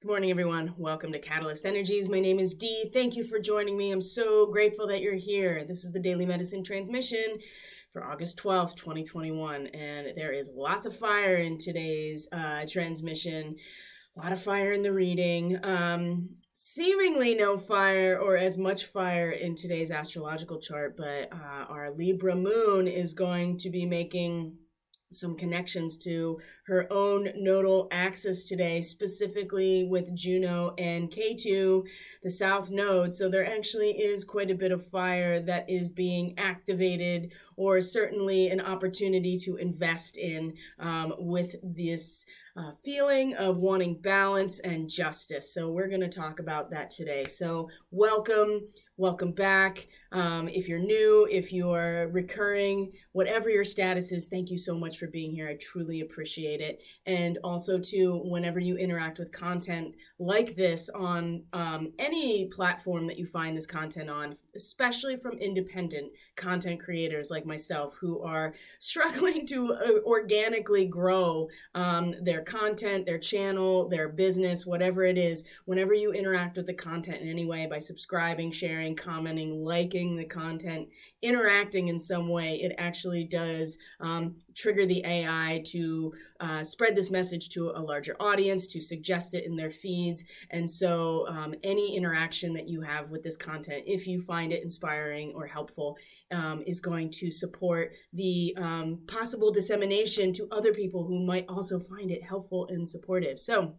Good morning, everyone. Welcome to Catalyst Energies. My name is Dee. Thank you for joining me. I'm so grateful that you're here. This is the Daily Medicine Transmission for August 12th, 2021. And there is lots of fire in today's transmission. A lot of fire in the reading. Seemingly no fire or as much fire in today's astrological chart, but our Libra moon is going to be making some connections to her own nodal axis today, specifically with Juno and K2, the south node. So there actually is quite a bit of fire that is being activated, or certainly an opportunity to invest in with this feeling of wanting balance and justice. So we're going to talk about that today. So welcome back. If you're new, if you're recurring, whatever your status is, thank you so much for being here. I truly appreciate it. And also too, whenever you interact with content like this on any platform that you find this content on, especially from independent content creators like myself who are struggling to organically grow their content, their channel, their business, whatever it is, whenever you interact with the content in any way by subscribing, sharing, commenting, liking the content, interacting in some way, it actually does trigger the AI to spread this message to a larger audience, to suggest it in their feeds. And so any interaction that you have with this content, if you find it inspiring or helpful, is going to support the possible dissemination to other people who might also find it helpful and supportive. So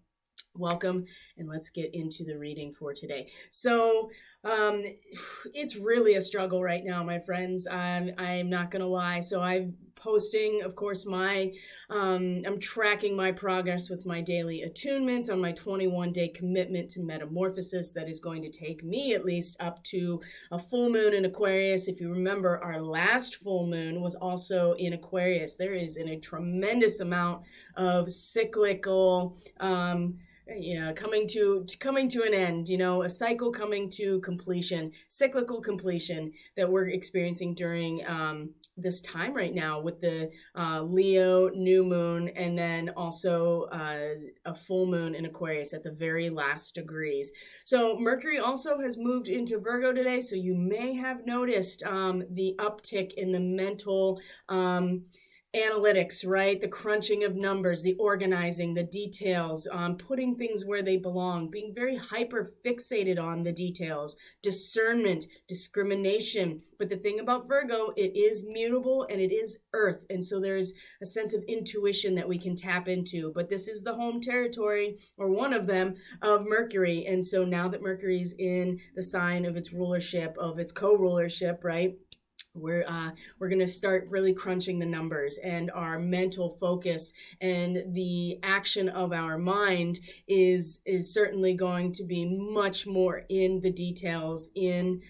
welcome, and let's get into the reading for today. So it's really a struggle right now, my friends. I'm not gonna lie. So I'm posting, of course, I'm tracking my progress with my daily attunements on my 21-day commitment to metamorphosis that is going to take me at least up to a full moon in Aquarius. If you remember, our last full moon was also in Aquarius. There is a tremendous amount of cyclical coming to an end, a cycle coming to completion, cyclical completion that we're experiencing during this time right now with the Leo new moon, and then also a full moon in Aquarius at the very last degrees. So Mercury also has moved into Virgo today, so you may have noticed the uptick in the mental analytics, right? The crunching of numbers, the organizing, the details, putting things where they belong, being very hyper fixated on the details, discernment, discrimination. But the thing about Virgo, it is mutable and it is earth. And so there's a sense of intuition that we can tap into. But this is the home territory, or one of them, of Mercury. And so now that Mercury's in the sign of its rulership, of its co-rulership, right? We're going to start really crunching the numbers, and our mental focus and the action of our mind is certainly going to be much more in the details, in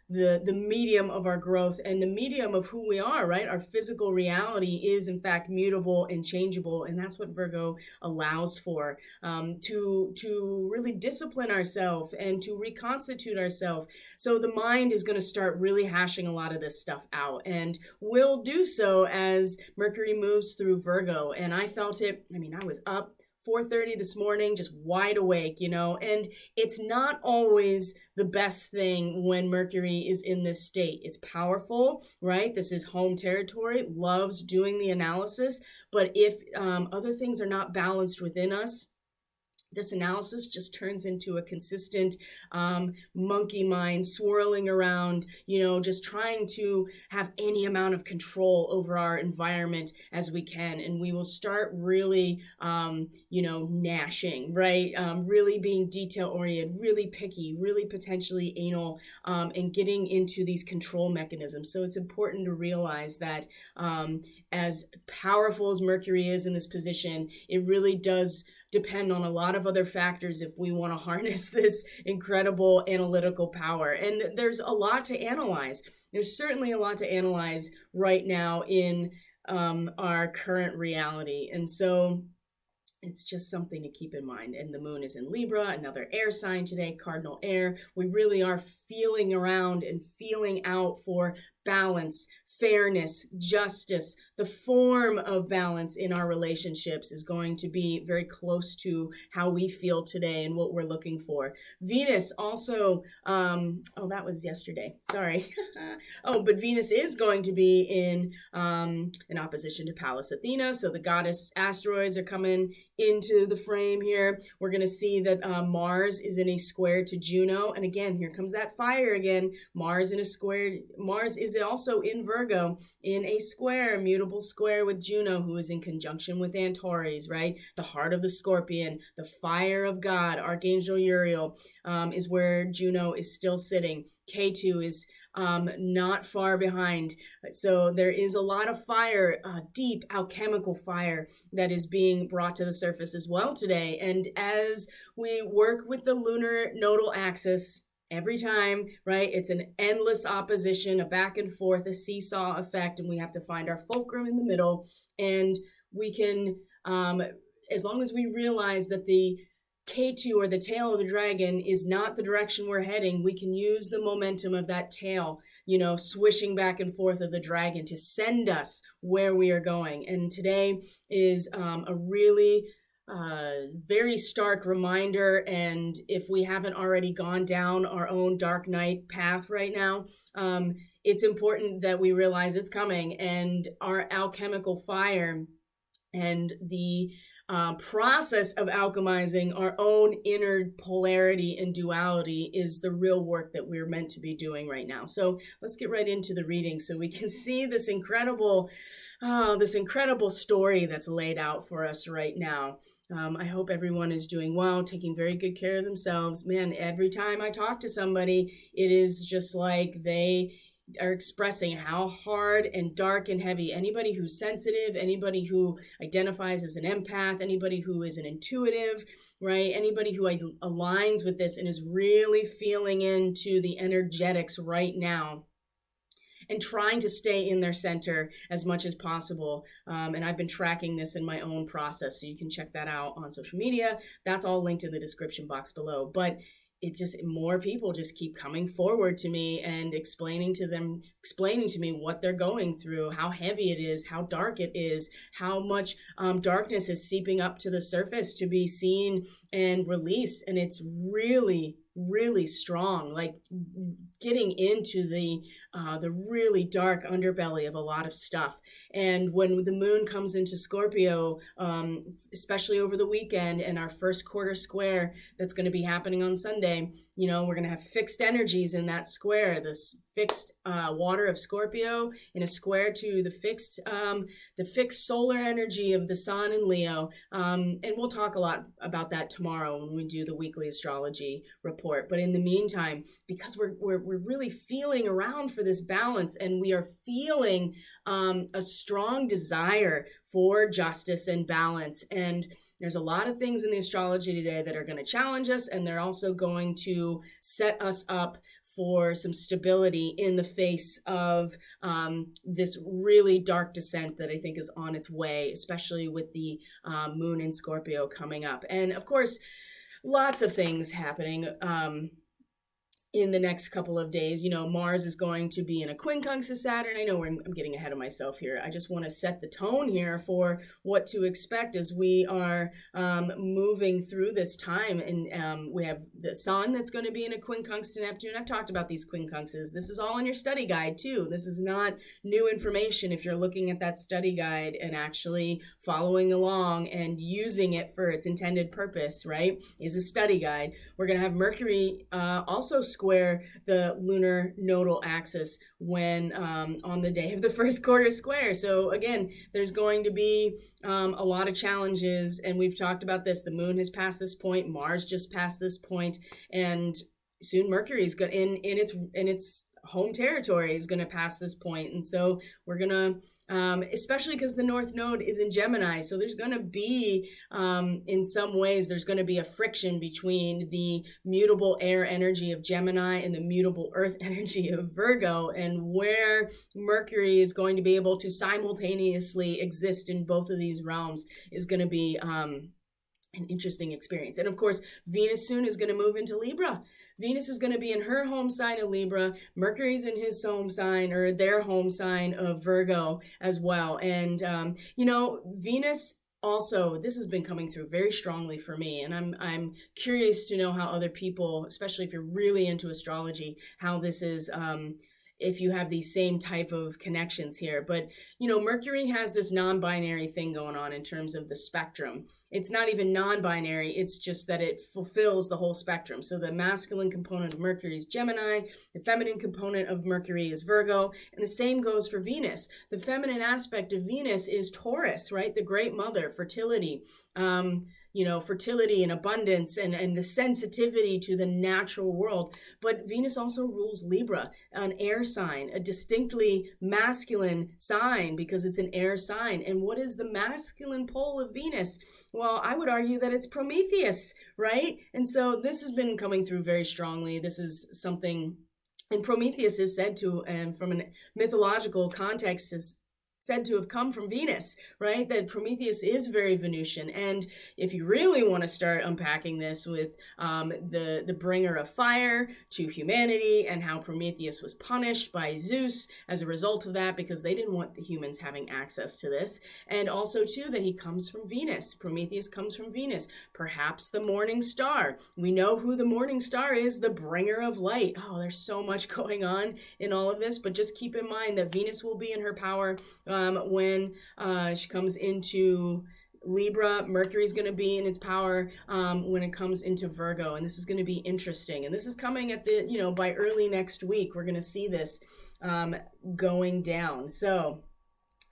the medium of our growth and the medium of who we are, right? Our physical reality is in fact mutable and changeable, and that's what Virgo allows for, to really discipline ourselves and to reconstitute ourselves. So the mind is going to start really hashing a lot of this stuff out, and will do so as Mercury moves through Virgo. And I felt it. I was up 4:30 this morning, just wide awake, and it's not always the best thing when Mercury is in this state. It's powerful, right? This is home territory, loves doing the analysis. But if other things are not balanced within us, this analysis just turns into a consistent monkey mind swirling around, just trying to have any amount of control over our environment as we can. And we will start really, gnashing, right? Really being detail oriented, really picky, really potentially anal, and getting into these control mechanisms. So it's important to realize that as powerful as Mercury is in this position, it really does depend on a lot of other factors if we want to harness this incredible analytical power. And there's a lot to analyze. There's certainly a lot to analyze right now in our current reality. And so It's just something to keep in mind. And the moon is in Libra, another air sign today, cardinal air. We really are feeling around and feeling out for balance, fairness, justice. The form of balance in our relationships is going to be very close to how we feel today and what we're looking for. Venus also, that was yesterday. Sorry. But Venus is going to be in opposition to Pallas Athena. So the goddess asteroids are coming into the frame here. We're going to see that Mars is in a square to Juno. And again, here comes that fire again. Mars is also in Virgo in a square, mutable square with Juno, who is in conjunction with Antares, right? The heart of the Scorpion, the fire of God, Archangel Uriel is where Juno is still sitting. K2 is not far behind. So there is a lot of fire, deep alchemical fire that is being brought to the surface as well today. And as we work with the lunar nodal axis, every time, right, it's an endless opposition, a back and forth, a seesaw effect, and we have to find our fulcrum in the middle. And we can, as long as we realize that the K2 or the tail of the dragon is not the direction we're heading, we can use the momentum of that tail, swishing back and forth of the dragon to send us where we are going. And today is a really very stark reminder. And if we haven't already gone down our own dark night path right now, it's important that we realize it's coming, and our alchemical fire and the process of alchemizing our own inner polarity and duality is the real work that we're meant to be doing right now. So let's get right into the reading so we can see this incredible story that's laid out for us right now. I hope everyone is doing well, taking very good care of themselves. Man, every time I talk to somebody, it is just like they are expressing how hard and dark and heavy. Anybody who's sensitive, anybody who identifies as an empath, anybody who is an intuitive, right? Anybody who aligns with this and is really feeling into the energetics right now and trying to stay in their center as much as possible. And I've been tracking this in my own process, so you can check that out on social media. That's all linked in the description box below. But more people just keep coming forward to me and explaining to me what they're going through, how heavy it is, how dark it is, how much darkness is seeping up to the surface to be seen and released. And it's really, really strong, like getting into the really dark underbelly of a lot of stuff. And when the moon comes into Scorpio, especially over the weekend, and our first quarter square that's going to be happening on Sunday, we're going to have fixed energies in that square. This fixed water of Scorpio in a square to the fixed solar energy of the sun in Leo. And we'll talk a lot about that tomorrow when we do the weekly astrology report. But in the meantime, because we're really feeling around for this balance, and we are feeling a strong desire for justice and balance. And there's a lot of things in the astrology today that are going to challenge us, and they're also going to set us up for some stability in the face of this really dark descent that I think is on its way, especially with the moon in Scorpio coming up. And of course, lots of things happening in the next couple of days. Mars is going to be in a quincunx to Saturn. I know I'm getting ahead of myself here. I just want to set the tone here for what to expect as we are moving through this time. And we have the sun that's going to be in a quincunx to Neptune. I've talked about these quincunxes. This is all in your study guide too. This is not new information. If you're looking at that study guide and actually following along and using it for its intended purpose, right, is a study guide. We're going to have Mercury also square the lunar nodal axis when on the day of the first quarter square. So again, there's going to be a lot of challenges, and we've talked about this. The moon has passed this point, Mars just passed this point, and soon Mercury is going in its home territory is going to pass this point. And so we're going to especially because the North Node is in Gemini. So there's going to be, in some ways, there's going to be a friction between the mutable air energy of Gemini and the mutable earth energy of Virgo, and where Mercury is going to be able to simultaneously exist in both of these realms is going to be an interesting experience. And of course, Venus soon is going to move into Libra. Venus is going to be in her home sign of Libra. Mercury's in his home sign, or their home sign of Virgo as well. And, Venus also, this has been coming through very strongly for me, and I'm curious to know how other people, especially if you're really into astrology, how this is, if you have these same type of connections here. But, Mercury has this non-binary thing going on in terms of the spectrum. It's not even non-binary, it's just that it fulfills the whole spectrum. So the masculine component of Mercury is Gemini, the feminine component of Mercury is Virgo, and the same goes for Venus. The feminine aspect of Venus is Taurus, right? The great mother, fertility, fertility and abundance and the sensitivity to the natural world. But Venus also rules Libra, an air sign, a distinctly masculine sign because it's an air sign. And what is the masculine pole of Venus? Well, I would argue that it's Prometheus, right? And so this has been coming through very strongly. This is something, and Prometheus is said to, and from a mythological context, is said to have come from Venus, right? That Prometheus is very Venusian. And if you really want to start unpacking this with the bringer of fire to humanity and how Prometheus was punished by Zeus as a result of that because they didn't want the humans having access to this. And also, too, that he comes from Venus. Prometheus comes from Venus. Perhaps the morning star. We know who the morning star is, the bringer of light. Oh, there's so much going on in all of this, but just keep in mind that Venus will be in her power when she comes into Libra. Mercury's going to be in its power when it comes into Virgo, and this is going to be interesting. And this is coming at the, by early next week, we're going to see this going down. So,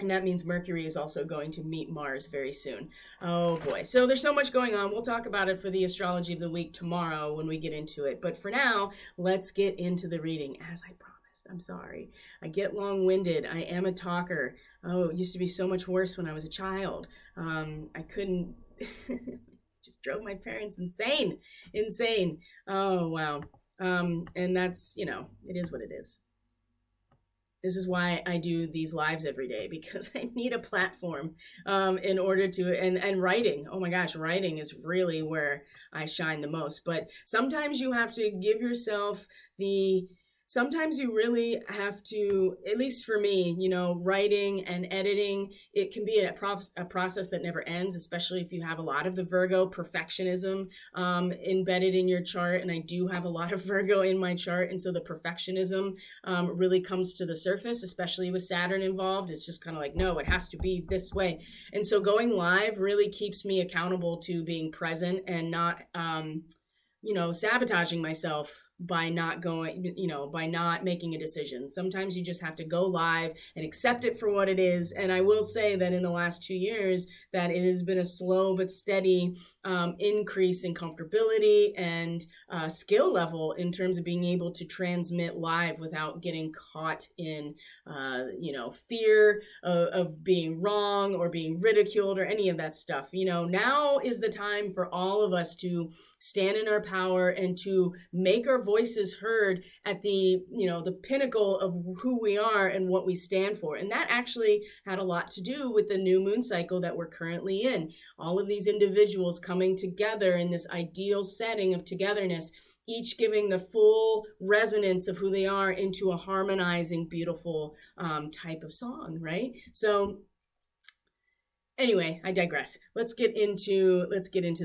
and that means Mercury is also going to meet Mars very soon. Oh boy. So there's so much going on. We'll talk about it for the astrology of the week tomorrow when we get into it. But for now, let's get into the reading as I promised. I'm sorry. I get long-winded. I am a talker. Oh, it used to be so much worse when I was a child. I couldn't, just drove my parents insane. Oh, wow. And that's, it is what it is. This is why I do these lives every day, because I need a platform in order to, and writing. Oh my gosh, writing is really where I shine the most. But sometimes you have to give yourself sometimes you really have to, at least for me, writing and editing, it can be a process that never ends, especially if you have a lot of the Virgo perfectionism embedded in your chart. And I do have a lot of Virgo in my chart. And so the perfectionism really comes to the surface, especially with Saturn involved. It's just kind of like, no, it has to be this way. And so going live really keeps me accountable to being present and not, sabotaging myself by not going, by not making a decision. Sometimes you just have to go live and accept it for what it is. And I will say that in the last 2 years, that it has been a slow but steady increase in comfortability and skill level in terms of being able to transmit live without getting caught in, fear of being wrong or being ridiculed or any of that stuff. Now is the time for all of us to stand in our power and to make our voices heard at the pinnacle of who we are and what we stand for. And that actually had a lot to do with the new moon cycle that we're currently in. All of these individuals coming together in this ideal setting of togetherness, each giving the full resonance of who they are into a harmonizing, beautiful type of song, right? So anyway, I digress. Let's get into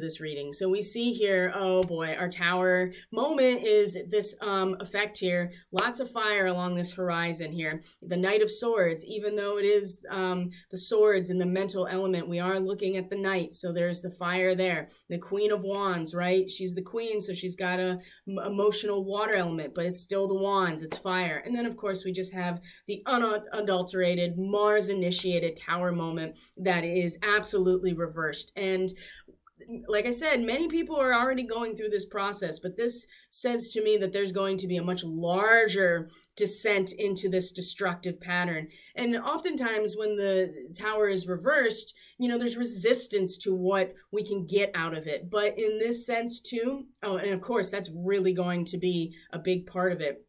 this reading. So we see here, oh boy, our tower moment is this effect here. Lots of fire along this horizon here. The Knight of Swords, even though it is the swords and the mental element, we are looking at the Knight. So there's the fire there. The Queen of Wands, right? She's the queen, so she's got a emotional water element, but it's still the wands, it's fire. And then of course we just have the unadulterated Mars-initiated tower moment that is absolutely reversed. And like I said, many people are already going through this process, but this says to me that there's going to be a much larger descent into this destructive pattern. And oftentimes when the tower is reversed, there's resistance to what we can get out of it. But in this sense too, and of course that's really going to be a big part of it.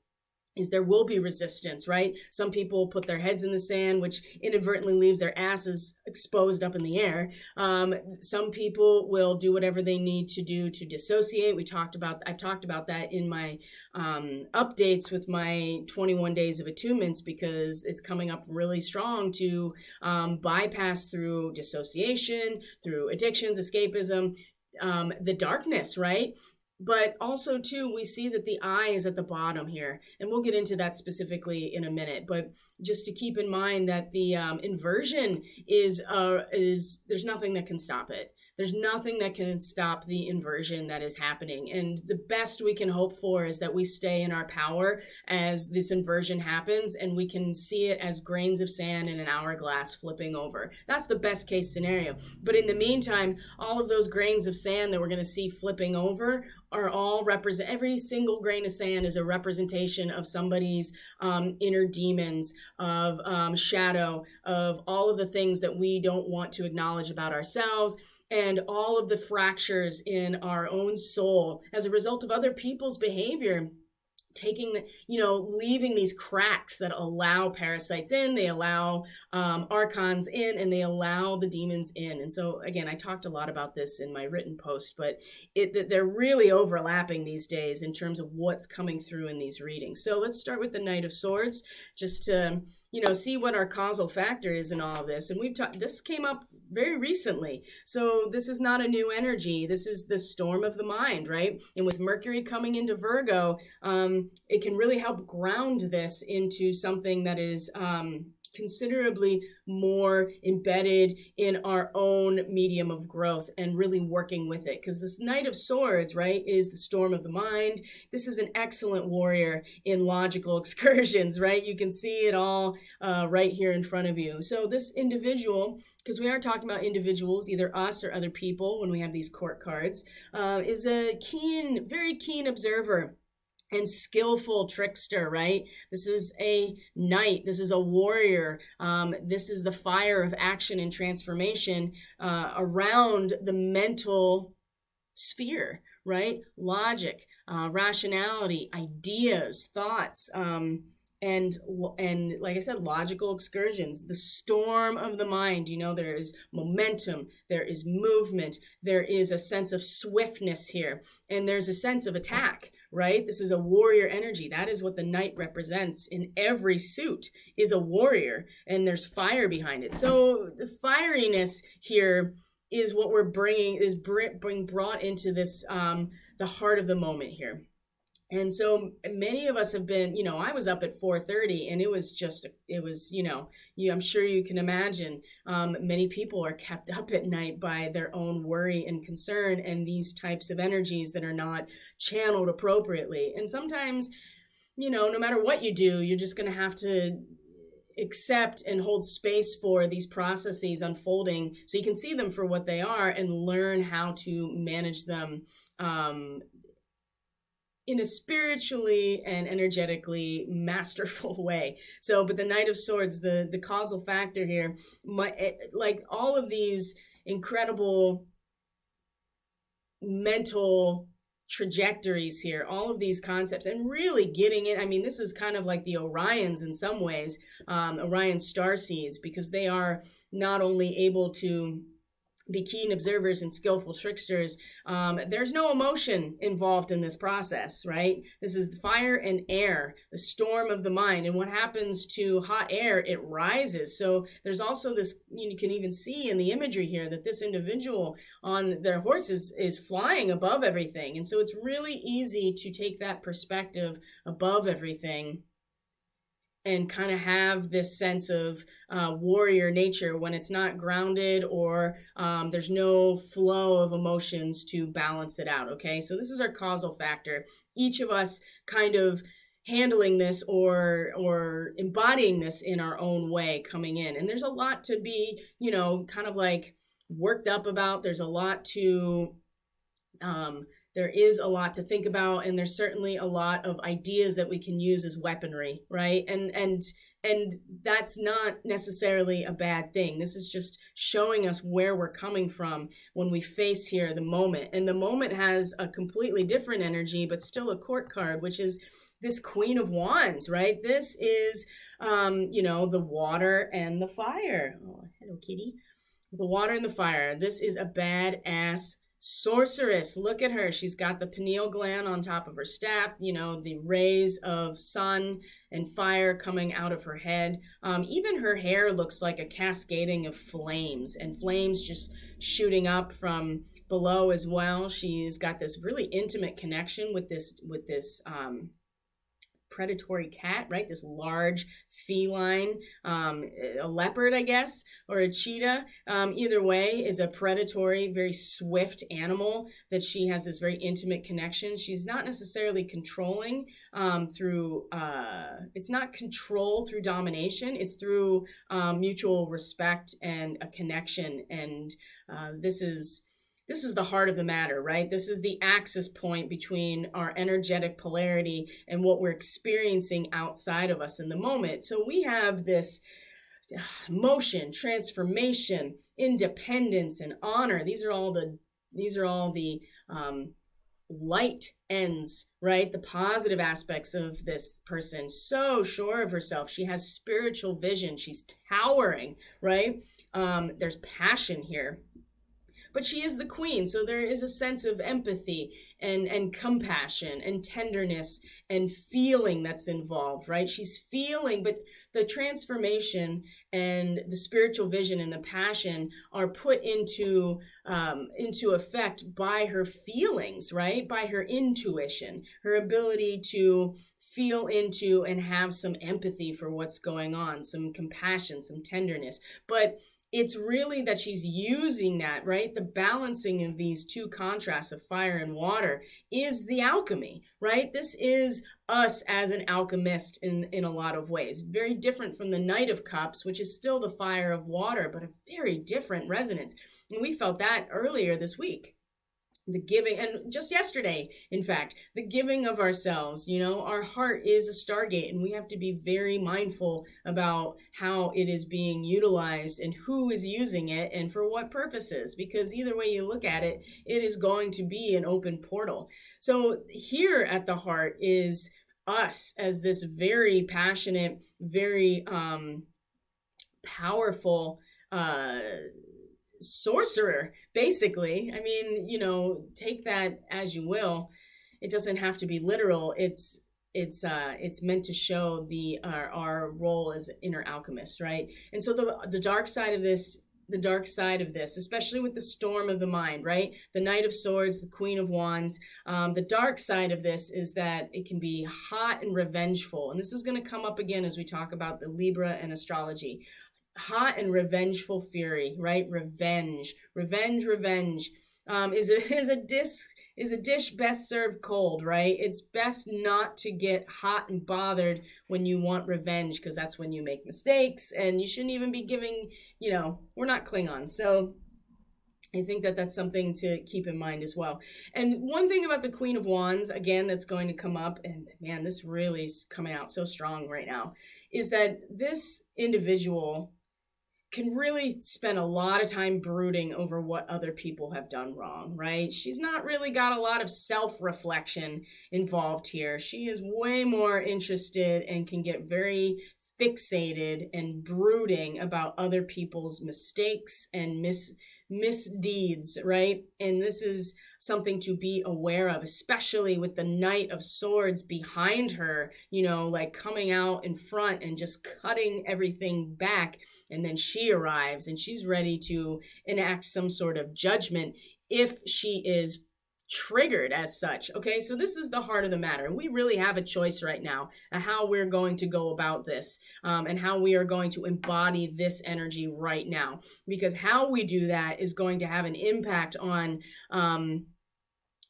is there will be resistance, right? Some people put their heads in the sand, which inadvertently leaves their asses exposed up in the air. Some people will do whatever they need to do to dissociate. I've talked about that in my updates with my 21 days of attunements, because it's coming up really strong to bypass through dissociation, through addictions, escapism, the darkness, right? But also, too, we see that the I is at the bottom here. And we'll get into that specifically in a minute. But just to keep in mind that the inversion is there's nothing that can stop it. There's nothing that can stop the inversion that is happening. And the best we can hope for is that we stay in our power as this inversion happens, and we can see it as grains of sand in an hourglass flipping over. That's the best case scenario. But in the meantime, all of those grains of sand that we're going to see flipping over are all every single grain of sand is a representation of somebody's inner demons, of shadow, of all of the things that we don't want to acknowledge about ourselves, and all of the fractures in our own soul as a result of other people's behavior, leaving these cracks that allow parasites in, they allow archons in, and they allow the demons in. And so, again, I talked a lot about this in my written post, but they're really overlapping these days in terms of what's coming through in these readings. So let's start with the Knight of Swords, just to see what our causal factor is in all of this. And this came up very recently. So this is not a new energy. This is the storm of the mind, right? And with Mercury coming into Virgo, it can really help ground this into something that is considerably more embedded in our own medium of growth and really working with it. Because this Knight of Swords, right, is the storm of the mind. This is an excellent warrior in logical excursions, right? You can see it all right here in front of you. So this individual, because we are talking about individuals, either us or other people when we have these court cards, is a very keen observer and skillful trickster, right? This is a knight. This is a warrior. This is the fire of action and transformation around the mental sphere, right? Logic, rationality, ideas, thoughts, and like I said, logical excursions, the storm of the mind. There is momentum, there is movement, there is a sense of swiftness here, and there's a sense of attack, right? This is a warrior energy. That is what the knight represents in every suit, is a warrior, and there's fire behind it. So the fieriness here is what we're being brought into this, the heart of the moment here. And so many of us have been, I was up at 4:30, and it was, I'm sure you can imagine, many people are kept up at night by their own worry and concern and these types of energies that are not channeled appropriately. And sometimes, no matter what you do, you're just going to have to accept and hold space for these processes unfolding so you can see them for what they are and learn how to manage them in a spiritually and energetically masterful way. So, but the Knight of Swords, the causal factor here, like all of these incredible mental trajectories here, all of these concepts, and really getting it. I mean, this is kind of like the Orions in some ways, Orion starseeds, because they are not only able to be keen observers and skillful tricksters. There's no emotion involved in this process, right? This is the fire and air, the storm of the mind. And what happens to hot air? It rises. So there's also this, you can even see in the imagery here that this individual on their horse is flying above everything. And so it's really easy to take that perspective above everything and kind of have this sense of warrior nature when it's not grounded, or there's no flow of emotions to balance it out, okay? So this is our causal factor. Each of us kind of handling this or embodying this in our own way coming in. And there's a lot to be, kind of like worked up about. There's a lot to... there is a lot to think about, and there's certainly a lot of ideas that we can use as weaponry, right? And that's not necessarily a bad thing. This is just showing us where we're coming from when we face here the moment. And the moment has a completely different energy, but still a court card, which is this Queen of Wands, right? This is, the water and the fire. Oh, hello, kitty. The water and the fire. This is a badass sorceress. Look at her. She's got the pineal gland on top of her staff, the rays of sun and fire coming out of her head. Even her hair looks like a cascading of flames, and flames just shooting up from below as well. She's got this really intimate connection with this predatory cat, right? This large feline, a leopard, I guess, or a cheetah. Either way, is a predatory, very swift animal that she has this very intimate connection. She's not necessarily controlling it's not control through domination. It's through mutual respect and a connection. And this is the heart of the matter, right? This is the axis point between our energetic polarity and what we're experiencing outside of us in the moment. So we have this motion, transformation, independence, and honor. These are all the light ends, right? The positive aspects of this person. So sure of herself. She has spiritual vision. She's towering, right? There's passion here. But she is the queen, so there is a sense of empathy and compassion and tenderness and feeling that's involved, right? She's feeling, but the transformation and the spiritual vision and the passion are put into effect by her feelings, right? By her intuition, her ability to feel into and have some empathy for what's going on, some compassion, some tenderness. But it's really that she's using that, right? The balancing of these two contrasts of fire and water is the alchemy, right? This is us as an alchemist in a lot of ways. Very different from the Knight of Cups, which is still the fire of water, but a very different resonance. And we felt that earlier this week. The giving, and just yesterday, in fact, the giving of ourselves, our heart is a stargate, and we have to be very mindful about how it is being utilized and who is using it and for what purposes, because either way you look at it, it is going to be an open portal. So here at the heart is us as this very passionate, very powerful sorcerer, basically. I mean, take that as you will. It doesn't have to be literal. It's meant to show our role as inner alchemist, right? And so the dark side of this, especially with the storm of the mind, right? The Knight of Swords, the Queen of Wands. The dark side of this is that it can be hot and revengeful. And this is going to come up again as we talk about the Libra and astrology. Hot and revengeful fury, right? Revenge is a dish best served cold, right? It's best not to get hot and bothered when you want revenge, because that's when you make mistakes, and you shouldn't even be giving, we're not Klingons. So I think that that's something to keep in mind as well. And one thing about the Queen of Wands, again, that's going to come up, and man, this really is coming out so strong right now, is that this individual can really spend a lot of time brooding over what other people have done wrong, right? She's not really got a lot of self-reflection involved here. She is way more interested and can get very fixated and brooding about other people's mistakes and misdeeds, right? And this is something to be aware of, especially with the Knight of Swords behind her, like coming out in front and just cutting everything back. And then she arrives and she's ready to enact some sort of judgment if she is triggered as such. Okay, so this is the heart of the matter, and we really have a choice right now of how we're going to go about this, and how we are going to embody this energy right now, because how we do that is going to have an impact on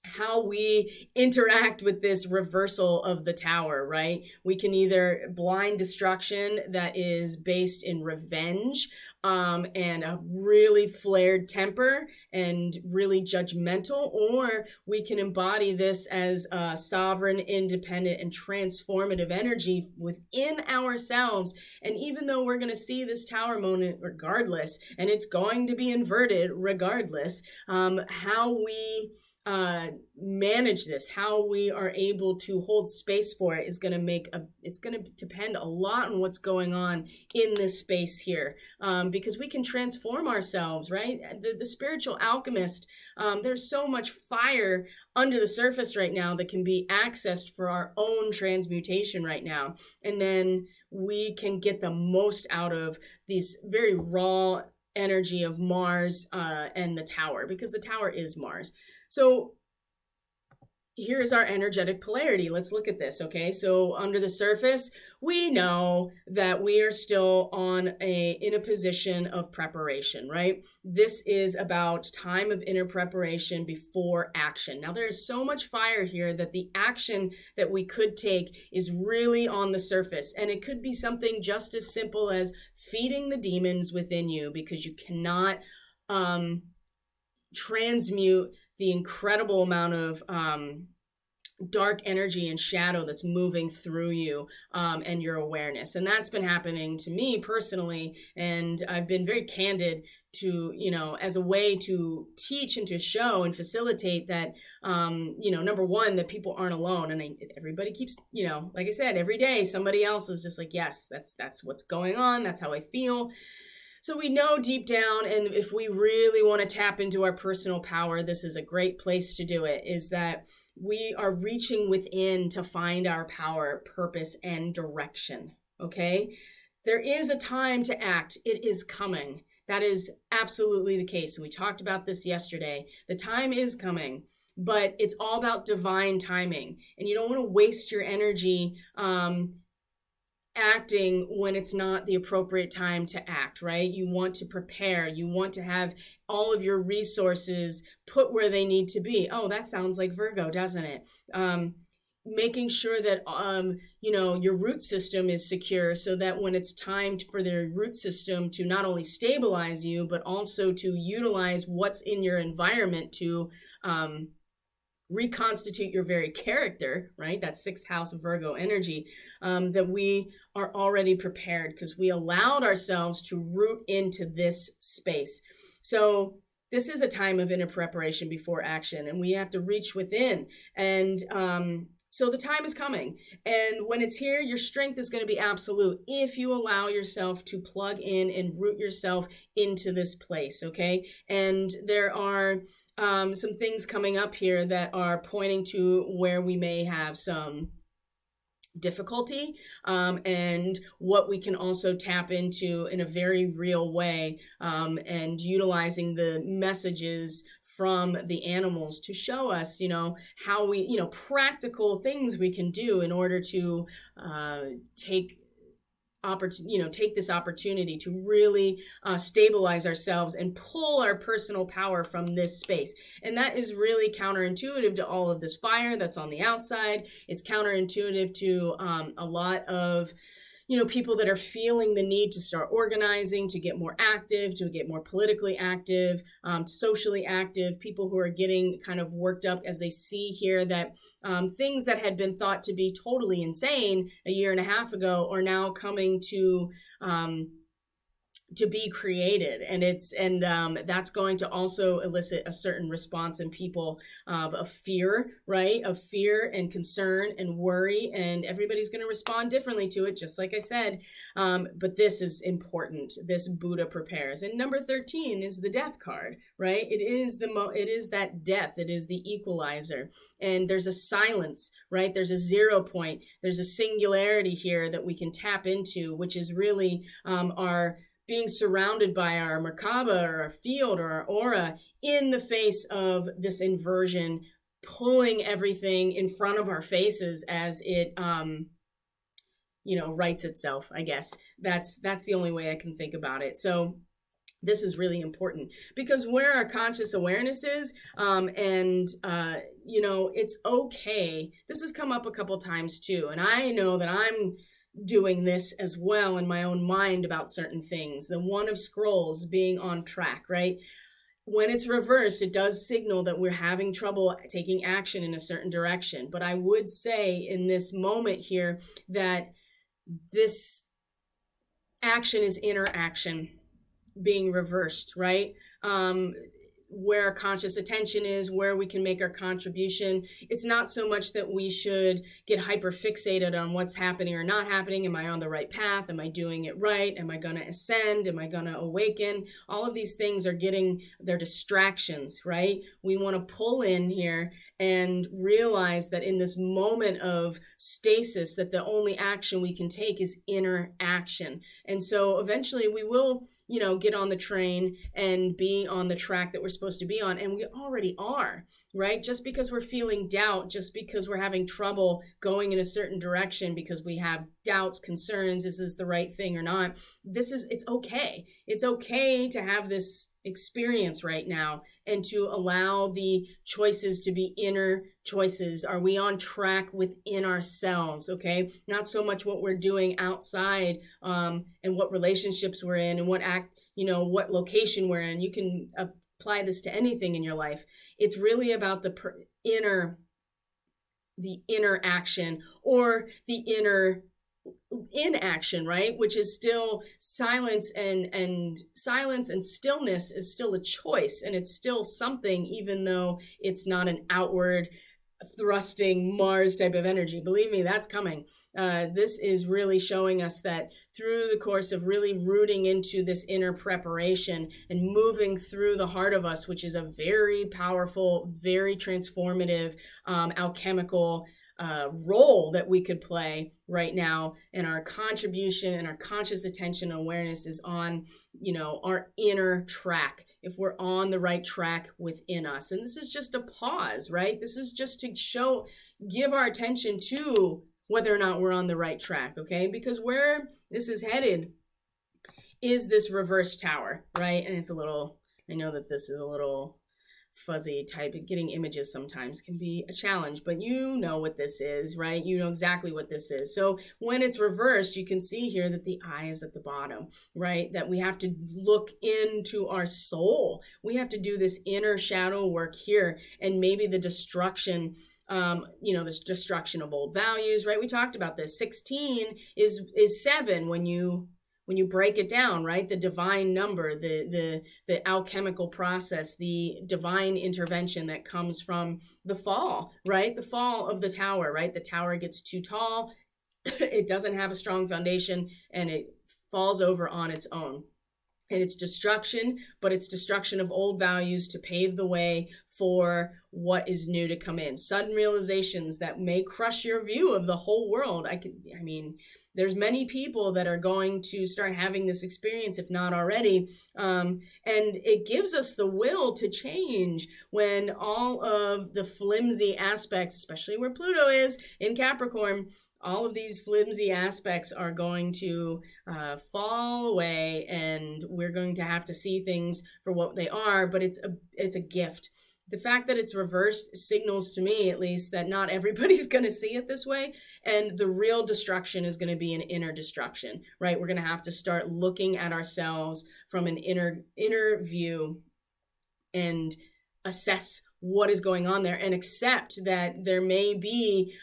how we interact with this reversal of the tower, right? We can either blind destruction that is based in revenge, and a really flared temper and really judgmental, or we can embody this as a sovereign, independent, and transformative energy within ourselves. And even though we're going to see this tower moment regardless, and it's going to be inverted regardless, how we manage this, how we are able to hold space for it is going to it's going to depend a lot on what's going on in this space here, because we can transform ourselves, right? The spiritual alchemist, there's so much fire under the surface right now that can be accessed for our own transmutation right now. And then we can get the most out of these very raw energy of Mars and the tower, because the tower is Mars. So here's our energetic polarity. Let's look at this, okay? So under the surface, we know that we are still in a position of preparation, right? This is about time of inner preparation before action. Now, there is so much fire here that the action that we could take is really on the surface. And it could be something just as simple as feeding the demons within you, because you cannot transmute the incredible amount of dark energy and shadow that's moving through you and your awareness. And that's been happening to me personally. And I've been very candid to, as a way to teach and to show and facilitate that, number one, that people aren't alone. And everybody keeps, like I said, every day, somebody else is just like, yes, that's what's going on. That's how I feel. So we know deep down, and if we really want to tap into our personal power, this is a great place to do it, is that we are reaching within to find our power, purpose, and direction, okay? There is a time to act. It is coming. That is absolutely the case. And we talked about this yesterday. The time is coming, but it's all about divine timing. And you don't want to waste your energy acting when it's not the appropriate time to act, right? You want to prepare. You want to have all of your resources put where they need to be. Oh, that sounds like Virgo, doesn't it? Making sure that, your root system is secure, so that when it's time for the root system to not only stabilize you, but also to utilize what's in your environment to, reconstitute your very character, right? That sixth house of Virgo energy, that we are already prepared because we allowed ourselves to root into this space. So this is a time of inner preparation before action, and we have to reach within. And so the time is coming. And when it's here, your strength is going to be absolute if you allow yourself to plug in and root yourself into this place, okay? And there are some things coming up here that are pointing to where we may have some difficulty, and what we can also tap into in a very real way, and utilizing the messages from the animals to show us, how we, practical things we can do in order to take this opportunity to really stabilize ourselves and pull our personal power from this space. And that is really counterintuitive to all of this fire that's on the outside. It's counterintuitive to a lot of people that are feeling the need to start organizing, to get more active, to get more politically active, socially active, people who are getting kind of worked up as they see here that things that had been thought to be totally insane a year and a half ago are now coming to be created. And that's going to also elicit a certain response in people of fear, right? Of fear and concern and worry, and everybody's going to respond differently to it, just like I said. But this is important. This Buddha prepares. And number 13 is the death card, right? It is that death. It is the equalizer. And there's a silence, right? There's a 0 point. There's a singularity here that we can tap into, which is really our being surrounded by our Merkaba or our field or our aura in the face of this inversion, pulling everything in front of our faces as it, rights itself, I guess. That's the only way I can think about it. So this is really important because where our conscious awareness is, it's okay. This has come up a couple times too. And I know that I'm doing this as well in my own mind about certain things. The One of Scrolls being on track, right? When it's reversed, it does signal that we're having trouble taking action in a certain direction. But I would say in this moment here that this action is inner action being reversed, right? Where our conscious attention is, where we can make our contribution. It's not so much that we should get hyper fixated on what's happening or not happening. Am I on the right path? Am I doing it right? Am I going to ascend? Am I going to awaken? All of these things are they're distractions, right? We want to pull in here and realize that in this moment of stasis, that the only action we can take is inner action. And so eventually we will get on the train and be on the track that we're supposed to be on. And we already are, right? Just because we're feeling doubt, just because we're having trouble going in a certain direction, because we have doubts, concerns, is this the right thing or not? It's okay. It's okay to have this experience right now and to allow the choices to be inner choices. Are we on track within ourselves? Okay. Not so much what we're doing outside, and what relationships we're in and what location we're in. You can apply this to anything in your life. It's really about the inner action, or the inner inaction, right? Which is still silence, and silence and stillness is still a choice, and it's still something, even though it's not an outward thrusting Mars type of energy. Believe me, that's coming. This is really showing us that through the course of really rooting into this inner preparation and moving through the heart of us, which is a very powerful, very transformative, alchemical role that we could play right now, and our contribution and our conscious attention and awareness is on our inner track, if we're on the right track within us. And this is just a pause, right? This is just to give our attention to whether or not we're on the right track, okay? Because where this is headed is this reverse tower, right? And I know that this is a little fuzzy type. Getting images sometimes can be a challenge, but you know what this is, right? You know exactly what this is. So when it's reversed, you can see here that the eye is at the bottom, right? That we have to look into our soul. We have to do this inner shadow work here, and maybe the destruction, this destruction of old values, right? We talked about this. 16 is 7 when you break it down, right? The divine number, the alchemical process, the divine intervention that comes from the fall, right? The fall of the tower, right? The tower gets too tall, it doesn't have a strong foundation, and it falls over on its own. And it's destruction, but it's destruction of old values to pave the way for what is new to come in. Sudden realizations that may crush your view of the whole world. There's many people that are going to start having this experience, if not already. And it gives us the will to change when all of the flimsy aspects, especially where Pluto is in Capricorn, all of these flimsy aspects are going to fall away, and we're going to have to see things for what they are. But it's a gift. The fact that it's reversed signals to me, at least, that not everybody's going to see it this way, and the real destruction is going to be an inner destruction, right? We're going to have to start looking at ourselves from an inner view and assess what is going on there, and accept that there may be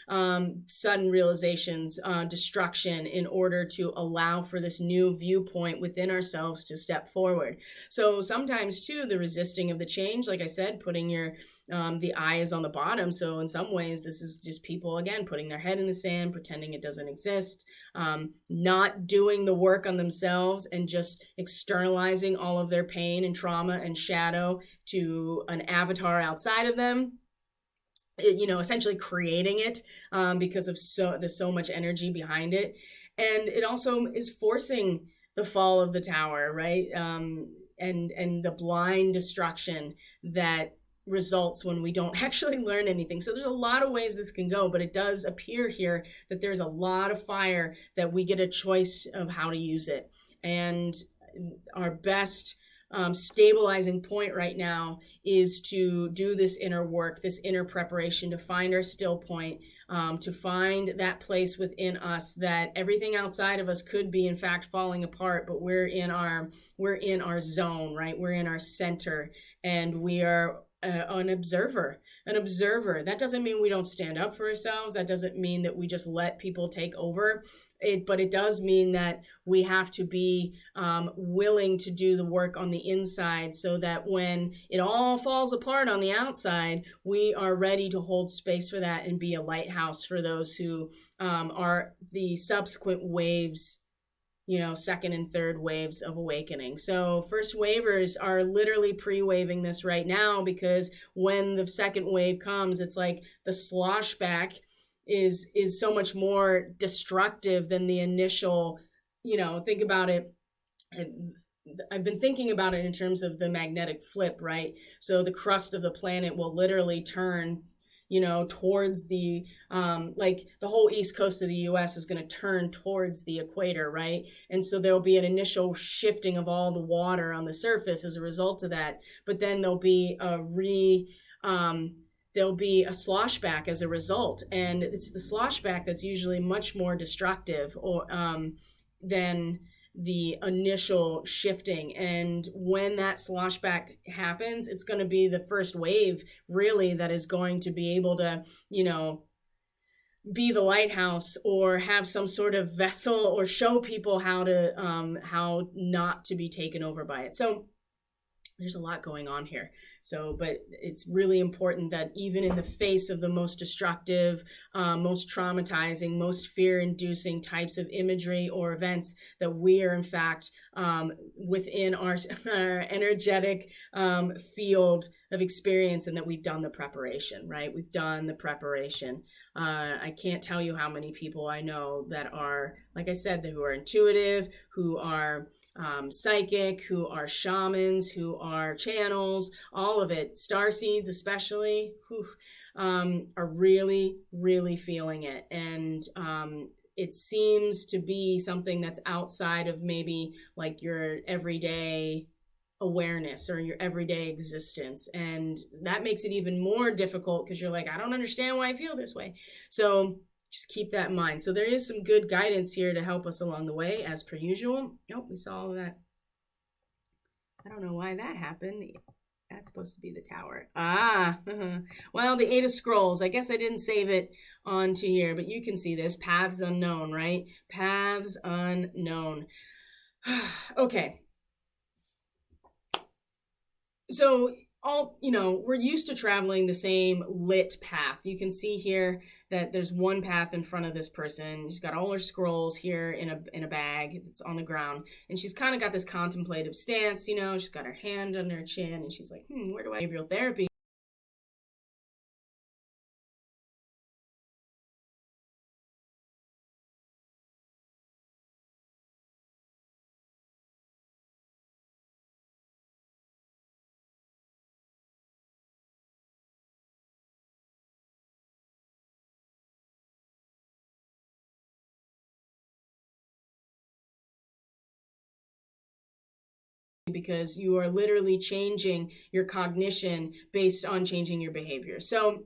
sudden realizations, destruction, in order to allow for this new viewpoint within ourselves to step forward. So sometimes too, the resisting of the change, like I said, putting the eye is on the bottom. So in some ways, this is just people, again, putting their head in the sand, pretending it doesn't exist, not doing the work on themselves, and just externalizing all of their pain and trauma and shadow to an avatar outside of them. Essentially creating it because of there's so much energy behind it. And it also is forcing the fall of the tower, right? And the blind destruction that results when we don't actually learn anything. So there's a lot of ways this can go, but it does appear here that there's a lot of fire, that we get a choice of how to use it. And our best stabilizing point right now is to do this inner work, this inner preparation, to find our still point, to find that place within us that everything outside of us could be in fact falling apart, but we're in our zone, right? We're in our center, and we are an observer. That doesn't mean we don't stand up for ourselves. That doesn't mean that we just let people take over. But it does mean that we have to be willing to do the work on the inside, so that when it all falls apart on the outside, we are ready to hold space for that and be a lighthouse for those who are the subsequent waves, second and third waves of awakening. So first wavers are literally pre-waving this right now, because when the second wave comes, it's like the sloshback is so much more destructive than the initial, think about it. I've been thinking about it in terms of the magnetic flip, right? So the crust of the planet will literally turn, towards the, like the whole east coast of the US is going to turn towards the equator, right? And so there'll be an initial shifting of all the water on the surface as a result of that. But then there'll be a sloshback as a result. And it's the sloshback that's usually much more destructive than the initial shifting. And when that sloshback happens, it's going to be the first wave really that is going to be able to, be the lighthouse or have some sort of vessel or show people how not to be taken over by it. So there's a lot going on here. But it's really important that even in the face of the most destructive, most traumatizing, most fear-inducing types of imagery or events, that we are in fact within our energetic field of experience, and that we've done the preparation, right? We've done the preparation. I can't tell you how many people I know that are, like I said, who are intuitive, who are psychic, who are shamans, who are channels, all of it, starseeds especially, are really, really feeling it. And it seems to be something that's outside of maybe like your everyday awareness or your everyday existence. And that makes it even more difficult, because you're like, I don't understand why I feel this way. So just keep that in mind. So there is some good guidance here to help us along the way, as per usual. Oh, we saw all of that. I don't know why that happened. That's supposed to be the tower. Well, the 8 of Scrolls. I guess I didn't save it onto here, but you can see this. Paths unknown, right? Paths unknown. Okay. So we're used to traveling the same lit path. You can see here that there's one path in front of this person. She's got all her scrolls here in a bag that's on the ground. And she's kind of got this contemplative stance, she's got her hand under her chin, and she's like, where do I behavioral therapy? Because you are literally changing your cognition based on changing your behavior. So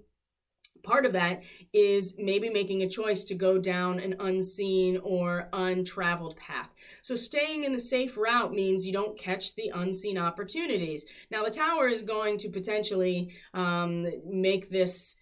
part of that is maybe making a choice to go down an unseen or untraveled path. So staying in the safe route means you don't catch the unseen opportunities. Now, the tower is going to potentially make this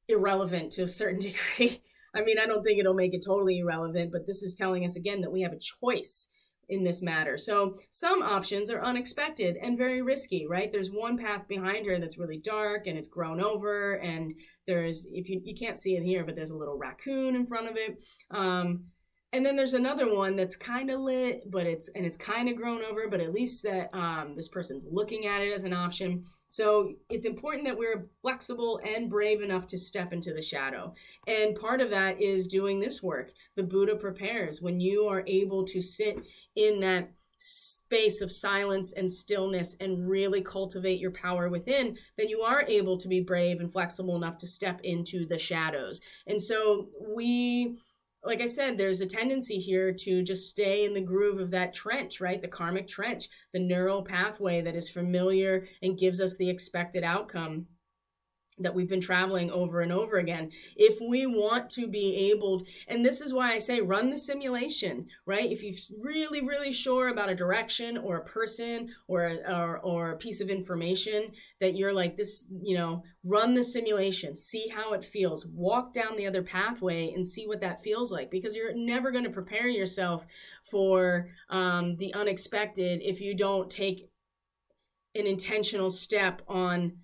irrelevant to a certain degree. I mean, I don't think it'll make it totally irrelevant, but this is telling us again that we have a choice in this matter. So some options are unexpected and very risky, right? There's one path behind her that's really dark and it's grown over, and there's, if you can't see it here, but there's a little raccoon in front of it. And then there's another one that's kind of lit, but it's kind of grown over, but at least that this person's looking at it as an option. So it's important that we're flexible and brave enough to step into the shadow. And part of that is doing this work. The Buddha prepares. When you are able to sit in that space of silence and stillness and really cultivate your power within, then you are able to be brave and flexible enough to step into the shadows. And so like I said, there's a tendency here to just stay in the groove of that trench, right? The karmic trench, the neural pathway that is familiar and gives us the expected outcome. that we've been traveling over and over again. If we want to be able, and this is why I say run the simulation, right? If you're really, really sure about a direction or a person or a piece of information that you're like this, run the simulation, see how it feels, walk down the other pathway and see what that feels like, because you're never going to prepare yourself for the unexpected if you don't take an intentional step on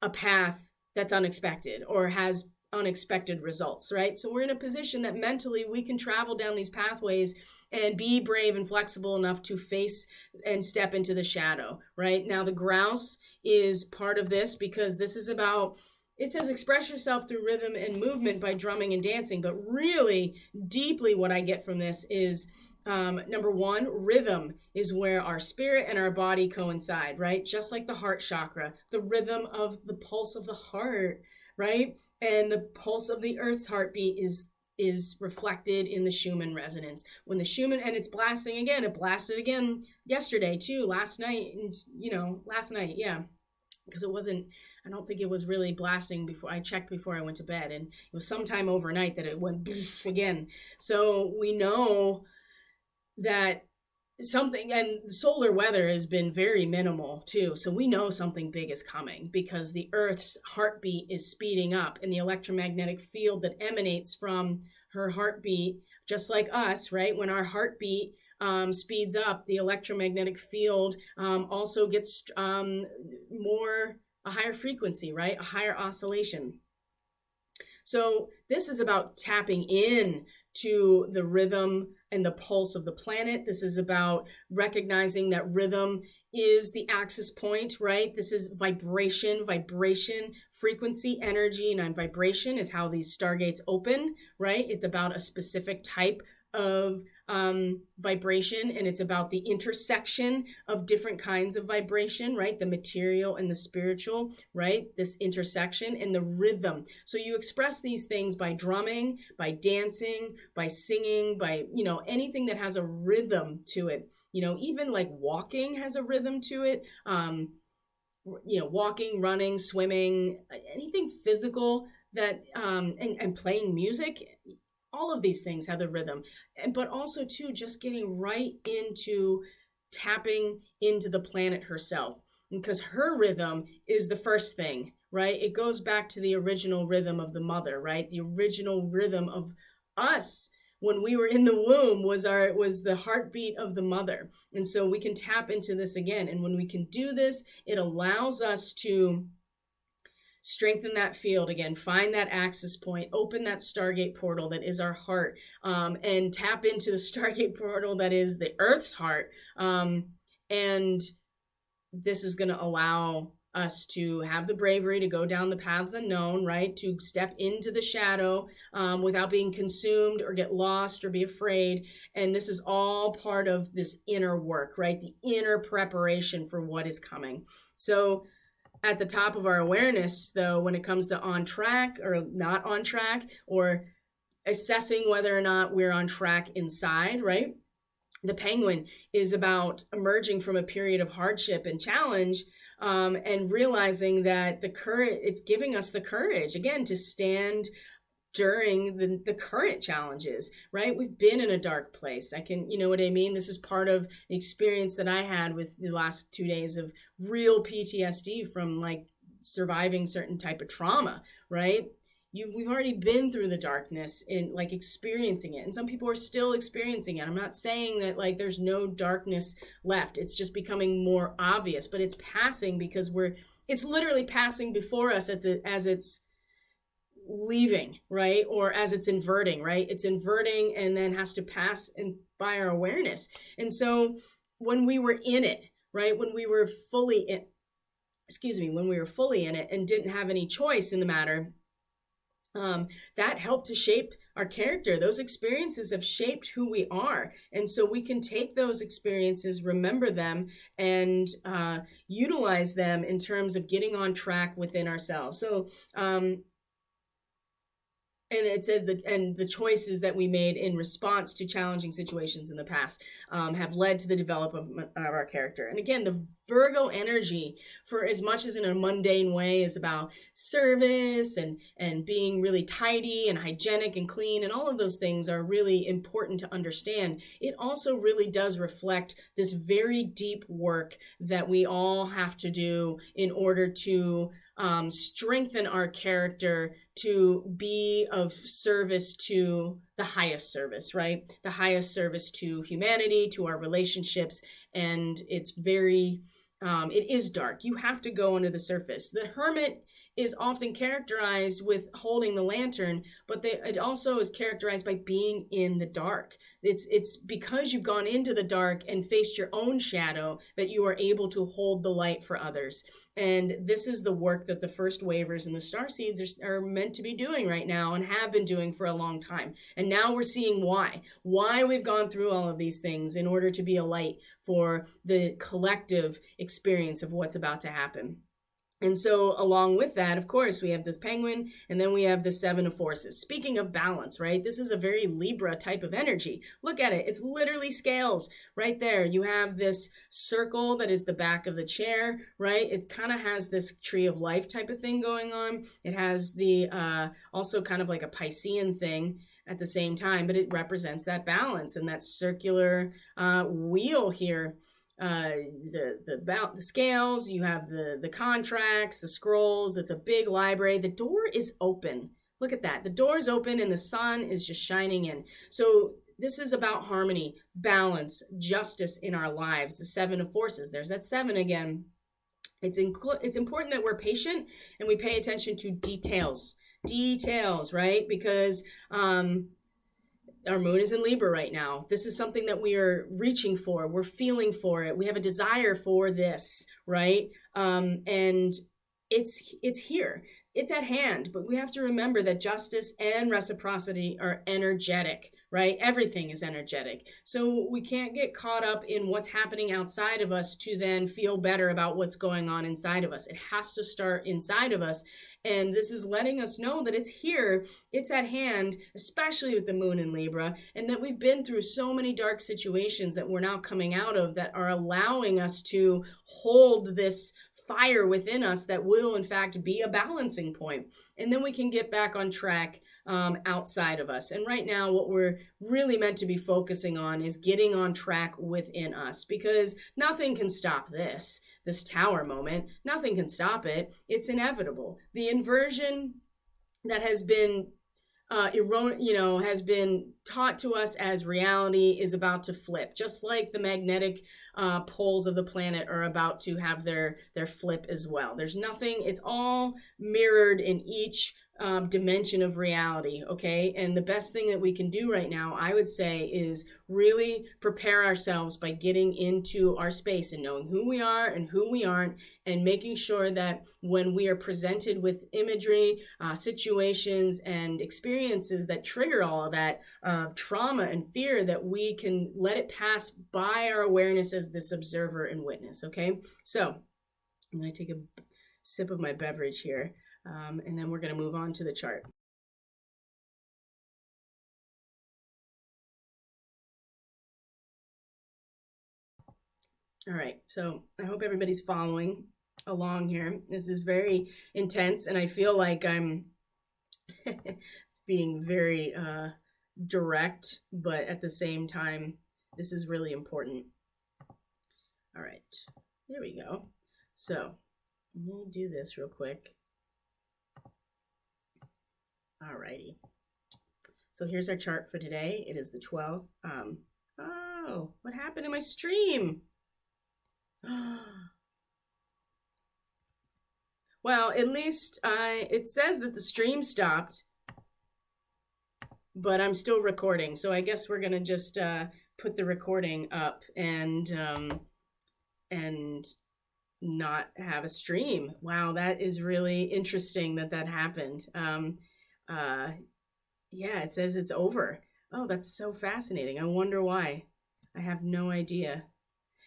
a path that's unexpected or has unexpected results, right? So we're in a position that mentally we can travel down these pathways and be brave and flexible enough to face and step into the shadow, right? Now the grouse is part of this, because this is about, it says express yourself through rhythm and movement by drumming and dancing, but really deeply what I get from this is number one, rhythm is where our spirit and our body coincide, right? Just like the heart chakra, the rhythm of the pulse of the heart, right? And the pulse of the earth's heartbeat is reflected in the Schumann resonance. When the Schumann, and it's blasting again, it blasted again yesterday too, last night, yeah. Because it wasn't, I don't think it was really blasting before I checked before I went to bed. And it was sometime overnight that it went again. So we know that something, and solar weather has been very minimal too. So we know something big is coming, because the Earth's heartbeat is speeding up, and the electromagnetic field that emanates from her heartbeat, just like us, right? When our heartbeat speeds up, the electromagnetic field also gets a higher frequency, right? A higher oscillation. So this is about tapping in to the rhythm and the pulse of the planet. This is about recognizing that rhythm is the axis point, right? This is vibration, frequency, energy, and vibration is how these stargates open, right? It's about a specific type of vibration, and it's about the intersection of different kinds of vibration, right? The material and the spiritual, right? This intersection and the rhythm. So you express these things by drumming, by dancing, by singing, by, anything that has a rhythm to it. Even like walking has a rhythm to it. Walking, running, swimming, anything physical that, and playing music. All of these things have the rhythm, but also too, just getting right into tapping into the planet herself, because her rhythm is the first thing, right? It goes back to the original rhythm of the mother, right? The original rhythm of us when we were in the womb was the heartbeat of the mother. And so we can tap into this again. And when we can do this, it allows us to strengthen that field again, find that axis point, open that Stargate portal that is our heart, and tap into the Stargate portal that is the Earth's heart. And this is going to allow us to have the bravery to go down the paths unknown, right? To step into the shadow without being consumed or get lost or be afraid. And this is all part of this inner work, right? The inner preparation for what is coming. So at the top of our awareness, though, when it comes to on track or not on track, or assessing whether or not we're on track inside, right? The penguin is about emerging from a period of hardship and challenge, and realizing that it's giving us the courage, again, to stand during the current challenges, right? We've been in a dark place. You know what I mean? This is part of the experience that I had with the last 2 days of real PTSD from like surviving certain type of trauma, right? We've already been through the darkness and like experiencing it. And some people are still experiencing it. I'm not saying that like there's no darkness left. It's just becoming more obvious, but it's passing because it's literally passing before us as it's leaving, right? Or as it's inverting, right? It's inverting and then has to pass by our awareness. And so when we were in it, right? When we were fully in it and didn't have any choice in the matter, that helped to shape our character. Those experiences have shaped who we are. And so we can take those experiences, remember them, and utilize them in terms of getting on track within ourselves. So, And it says that, and the choices that we made in response to challenging situations in the past have led to the development of our character. And again, the Virgo energy, for as much as in a mundane way, is about service and being really tidy and hygienic and clean, and all of those things are really important to understand. It also really does reflect this very deep work that we all have to do in order to strengthen our character to be of service to the highest service, right? The highest service to humanity, to our relationships. And it's very, it is dark. You have to go under the surface. The hermit is often characterized with holding the lantern, but it also is characterized by being in the dark. It's because you've gone into the dark and faced your own shadow that you are able to hold the light for others. And this is the work that the first wavers and the starseeds are meant to be doing right now and have been doing for a long time. And now we're seeing why we've gone through all of these things in order to be a light for the collective experience of what's about to happen. And so along with that, of course, we have this penguin, and then we have the seven of forces. Speaking of balance, right? This is a very Libra type of energy. Look at it. It's literally scales right there. You have this circle that is the back of the chair, right? It kind of has this tree of life type of thing going on. It has the also kind of like a Piscean thing at the same time, but it represents that balance and that circular wheel here. The scales, you have the contracts, the scrolls. It's a big library. The door is open. Look at that. The door is open and the sun is just shining in. So this is about harmony, balance, justice in our lives. The seven of forces. There's that seven again. It's important that we're patient and we pay attention to details, right? Because our moon is in Libra right now. This is something that we are reaching for. We're feeling for it. We have a desire for this, right? And it's here. It's at hand. But we have to remember that justice and reciprocity are energetic, right? Everything is energetic. So we can't get caught up in what's happening outside of us to then feel better about what's going on inside of us. It has to start inside of us. And this is letting us know that it's here, it's at hand, especially with the moon in Libra, and that we've been through so many dark situations that we're now coming out of that are allowing us to hold this fire within us that will, in fact, be a balancing point. And then we can get back on track outside of us. And right now, what we're really meant to be focusing on is getting on track within us, because nothing can stop this tower moment. Nothing can stop it. It's inevitable. The inversion that has been has been taught to us as reality is about to flip, just like the magnetic poles of the planet are about to have their flip as well. There's nothing, it's all mirrored in each dimension of reality, okay? And the best thing that we can do right now, I would say, is really prepare ourselves by getting into our space and knowing who we are and who we aren't, and making sure that when we are presented with imagery, situations, and experiences that trigger all of that trauma and fear, that we can let it pass by our awareness as this observer and witness, okay? So I'm going to take a sip of my beverage here. And then we're going to move on to the chart. All right, so I hope everybody's following along here. This is very intense, and I feel like I'm being very direct, but at the same time, this is really important. All right, there we go. So I'm going to do this real quick. Alrighty. So here's our chart for today. It is the 12th. Oh, what happened to my stream? Well, at least it says that the stream stopped, but I'm still recording. So I guess we're gonna just put the recording up and not have a stream. Wow, that is really interesting that happened. Yeah, it says it's over. Oh, that's so fascinating. I wonder why. I have no idea.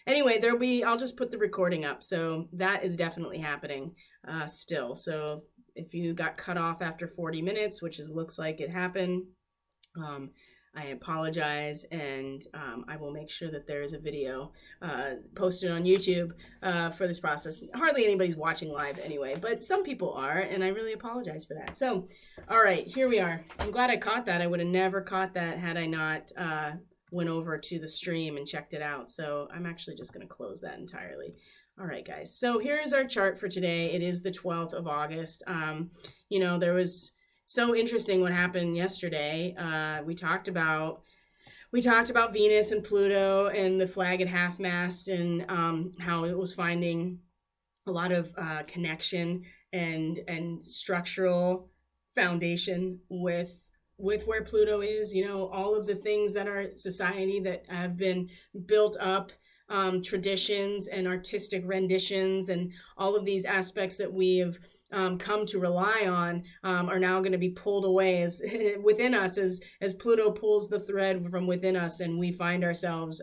Anyway, I'll just put the recording up. So that is definitely happening still. So if you got cut off after 40 minutes, which looks like it happened, I apologize, and I will make sure that there is a video posted on YouTube for this process. Hardly anybody's watching live anyway, but some people are, and I really apologize for that. So, all right, here we are. I'm glad I caught that. I would have never caught that had I not went over to the stream and checked it out. So I'm actually just going to close that entirely. All right, guys. So here's our chart for today. It is the 12th of August. There was so interesting what happened yesterday. We talked about Venus and Pluto and the flag at half mast, and how it was finding a lot of connection and structural foundation with where Pluto is. All of the things that our society that have been built up, traditions and artistic renditions, and all of these aspects that we have come to rely on are now going to be pulled away as within us as Pluto pulls the thread from within us, and we find ourselves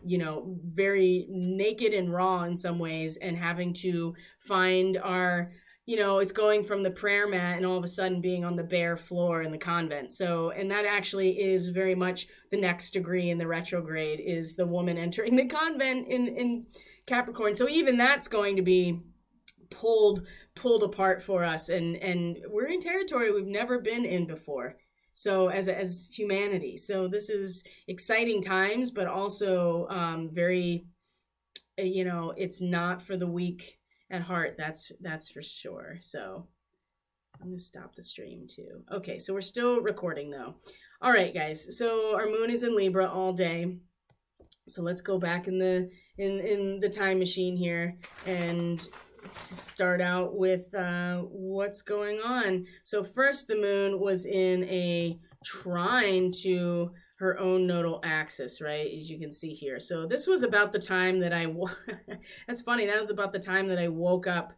very naked and raw in some ways, and having to find our it's going from the prayer mat and all of a sudden being on the bare floor in the convent. So, and that actually is very much the next degree in the retrograde, is the woman entering the convent in Capricorn. So even that's going to be pulled apart for us, and we're in territory we've never been in before. So as humanity, so this is exciting times, but also very, it's not for the weak at heart. That's for sure. So I'm gonna stop the stream too. Okay, so we're still recording though. All right, guys. So our moon is in Libra all day. So let's go back in the time machine here and start out with what's going on. So first, the moon was in a trine to her own nodal axis, right? As you can see here. So this was about the time that that's funny. That was about the time that I woke up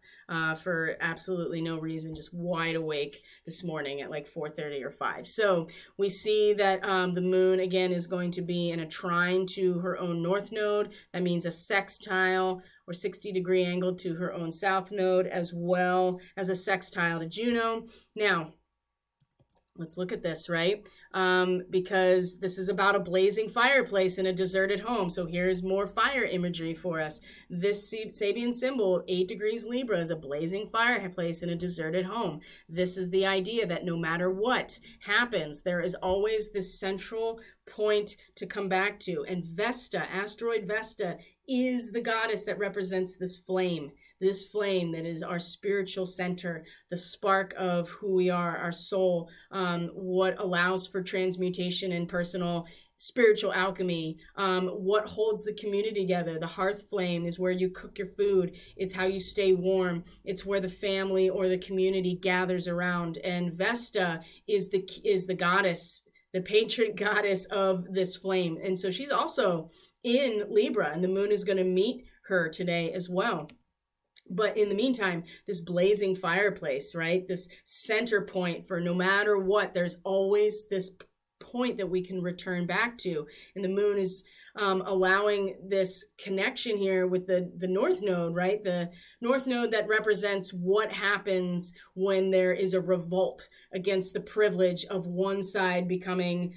for absolutely no reason, just wide awake this morning at like 4:30 or 5. So we see that the moon again is going to be in a trine to her own north node. That means a sextile or 60-degree angle to her own south node, as well as a sextile to Juno. Now, let's look at this, right? Because this is about a blazing fireplace in a deserted home. So here's more fire imagery for us. This Sabian symbol, 8 degrees Libra, is a blazing fireplace in a deserted home. This is the idea that no matter what happens, there is always this central point to come back to. And Vesta, asteroid Vesta, is the goddess that represents this flame that is our spiritual center, the spark of who we are, our soul, what allows for transmutation and personal spiritual alchemy, what holds the community together. The hearth flame is where you cook your food. It's how you stay warm. It's where the family or the community gathers around. And Vesta is the goddess, the patron goddess of this flame. And so she's also in Libra, and the moon is going to meet her today as well. But in the meantime, this blazing fireplace, right? This center point for no matter what, there's always this point that we can return back to. And the moon is allowing this connection here with the north node, right? The north node that represents what happens when there is a revolt against the privilege of one side becoming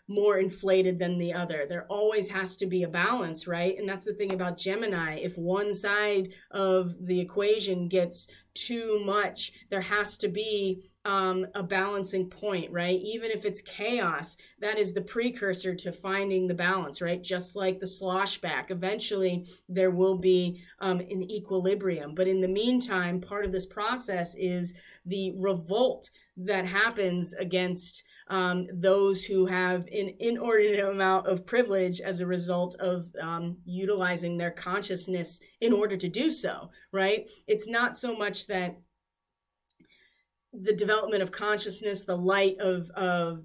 more inflated than the other. There always has to be a balance, right? And that's the thing about Gemini. If one side of the equation gets too much, there has to be a balancing point, right? Even if it's chaos, that is the precursor to finding the balance, right? Just like the sloshback, eventually there will be an equilibrium. But in the meantime, part of this process is the revolt that happens against those who have an inordinate amount of privilege as a result of utilizing their consciousness in order to do so, right? It's not so much that the development of consciousness, the light of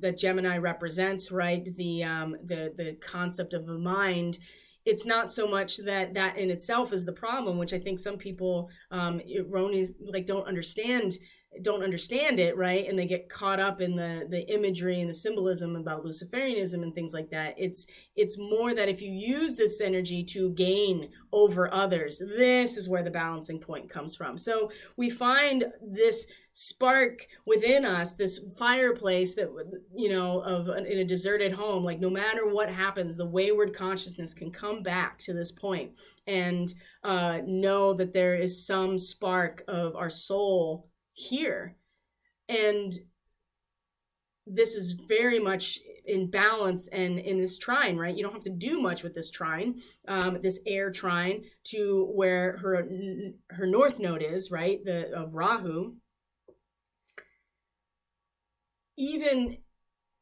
that Gemini represents, right? The concept of the mind. It's not so much that in itself is the problem, which I think some people erroneously don't understand. don't understand it, right? And they get caught up in the imagery and the symbolism about Luciferianism and things like that. It's more that if you use this energy to gain over others, this is where the balancing point comes from. So we find this spark within us, this fireplace that, in a deserted home, like no matter what happens, the wayward consciousness can come back to this point and know that there is some spark of our soul here. And this is very much in balance and in this trine, right? You don't have to do much with this trine, this air trine, to where her north node is, right? Of Rahu.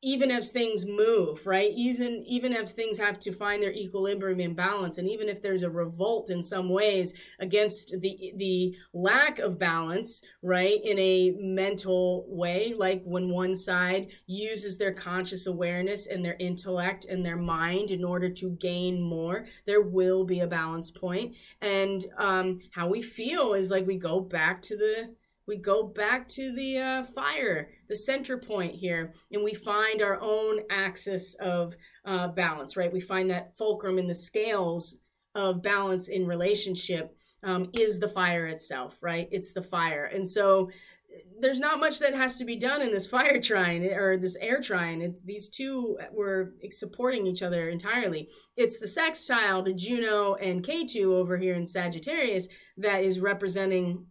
Even as things move, right? Even if things have to find their equilibrium and balance, and even if there's a revolt in some ways against the lack of balance, right, in a mental way, like when one side uses their conscious awareness and their intellect and their mind in order to gain more, there will be a balance point. And how we feel is like we go back to the fire, the center point here, and we find our own axis of balance, right? We find that fulcrum in the scales of balance in relationship is the fire itself, right? It's the fire. And so there's not much that has to be done in this fire trine or this air trine. These two were supporting each other entirely. It's the sextile to Juno and K2 over here in Sagittarius that is representing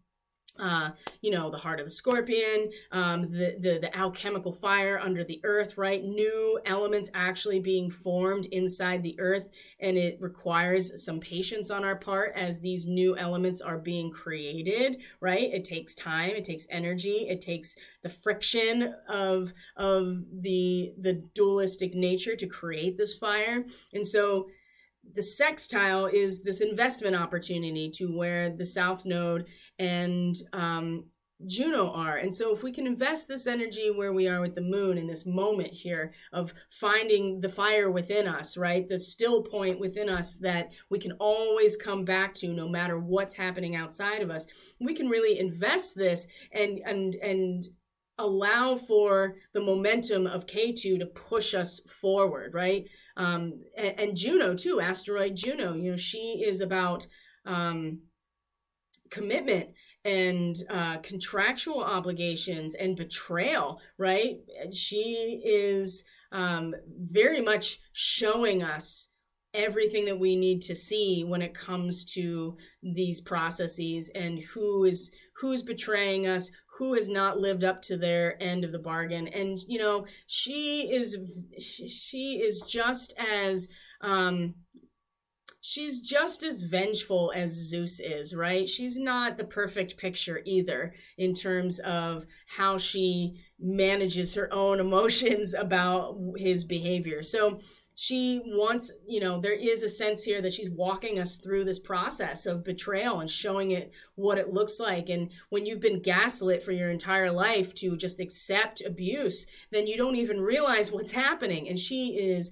the heart of the scorpion, the alchemical fire under the earth, right? New elements actually being formed inside the earth. And it requires some patience on our part as these new elements are being created, right? It takes time, it takes energy, it takes the friction of the dualistic nature to create this fire. And so the sextile is this investment opportunity to where the South Node and Juno are. And so if we can invest this energy where we are with the moon in this moment here of finding the fire within us, right? The still point within us that we can always come back to no matter what's happening outside of us, we can really invest this and allow for the momentum of K2 to push us forward, right? And Juno too, asteroid Juno, she is about commitment and contractual obligations and betrayal, right? She is very much showing us everything that we need to see when it comes to these processes and who's betraying us, who has not lived up to their end of the bargain. And she is just as she's just as vengeful as Zeus is, right? She's not the perfect picture either in terms of how she manages her own emotions about his behavior. So she wants, there is a sense here that she's walking us through this process of betrayal and showing it what it looks like. And when you've been gaslit for your entire life to just accept abuse, then you don't even realize what's happening. And she is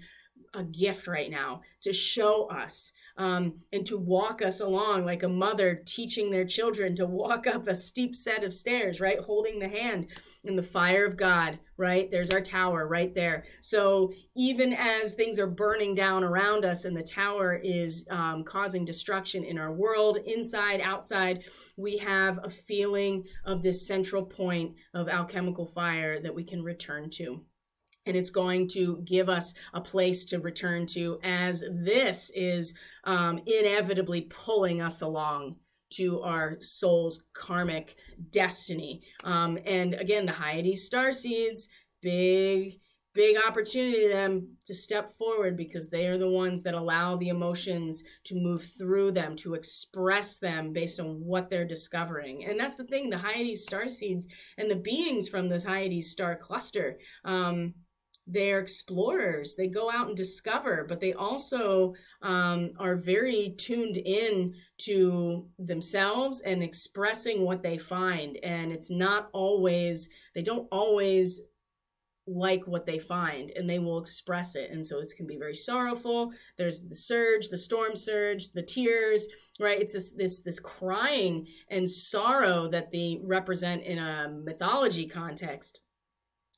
a gift right now to show us and to walk us along like a mother teaching their children to walk up a steep set of stairs, right? Holding the hand in the fire of God, right? There's our tower right there. So even as things are burning down around us and the tower is causing destruction in our world, inside, outside, we have a feeling of this central point of alchemical fire that we can return to. And it's going to give us a place to return to as this is inevitably pulling us along to our soul's karmic destiny. And again, the Hyades starseeds, big opportunity to them to step forward because they are the ones that allow the emotions to move through them, to express them based on what they're discovering. And that's the thing, the Hyades starseeds and the beings from this Hyades star cluster, they're explorers. They go out and discover, but they also are very tuned in to themselves and expressing what they find. And it's not always, they don't always like what they find, and they will express it. And so it can be very sorrowful. There's the surge, the storm surge, the tears, right? It's this crying and sorrow that they represent in a mythology context.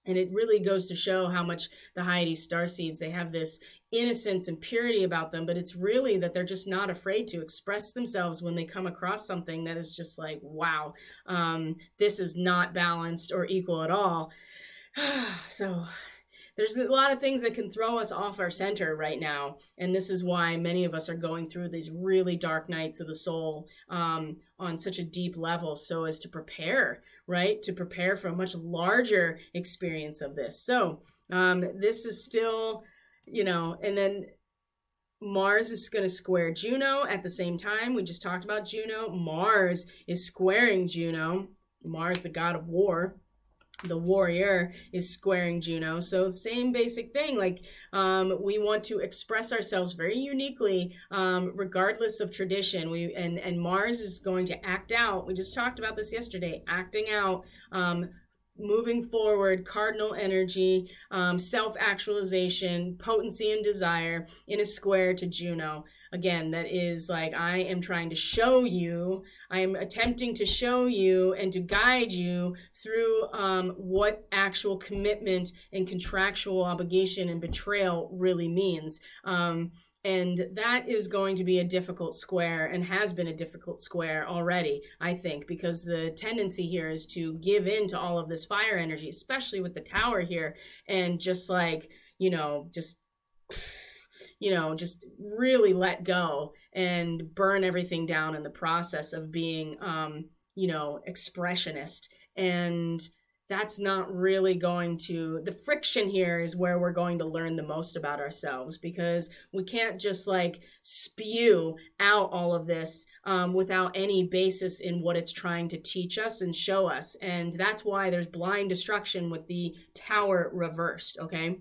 And it really goes to show how much the Hyades starseeds, they have this innocence and purity about them, but it's really that they're just not afraid to express themselves when they come across something that is just like, wow, this is not balanced or equal at all. So there's a lot of things that can throw us off our center right now. And this is why many of us are going through these really dark nights of the soul on such a deep level, so as to prepare, right? To prepare for a much larger experience of this. So this is still, and then Mars is going to square Juno at the same time. We just talked about Juno. Mars is squaring Juno. Mars, the god of war. The warrior is squaring Juno. So same basic thing, like we want to express ourselves very uniquely, regardless of tradition. And Mars is going to act out. We just talked about this yesterday, acting out, moving forward, cardinal energy, self-actualization, potency and desire in a square to Juno. Again, that is like, I am trying to show you, I am attempting to show you and to guide you through what actual commitment and contractual obligation and betrayal really means. And that is going to be a difficult square, and has been a difficult square already, I think, because the tendency here is to give in to all of this fire energy, especially with the tower here, and just like, just really let go and burn everything down in the process of being, expressionist. And that's not really going to, the friction here is where we're going to learn the most about ourselves, because we can't just like spew out all of this without any basis in what it's trying to teach us and show us. And that's why there's blind destruction with the tower reversed, okay?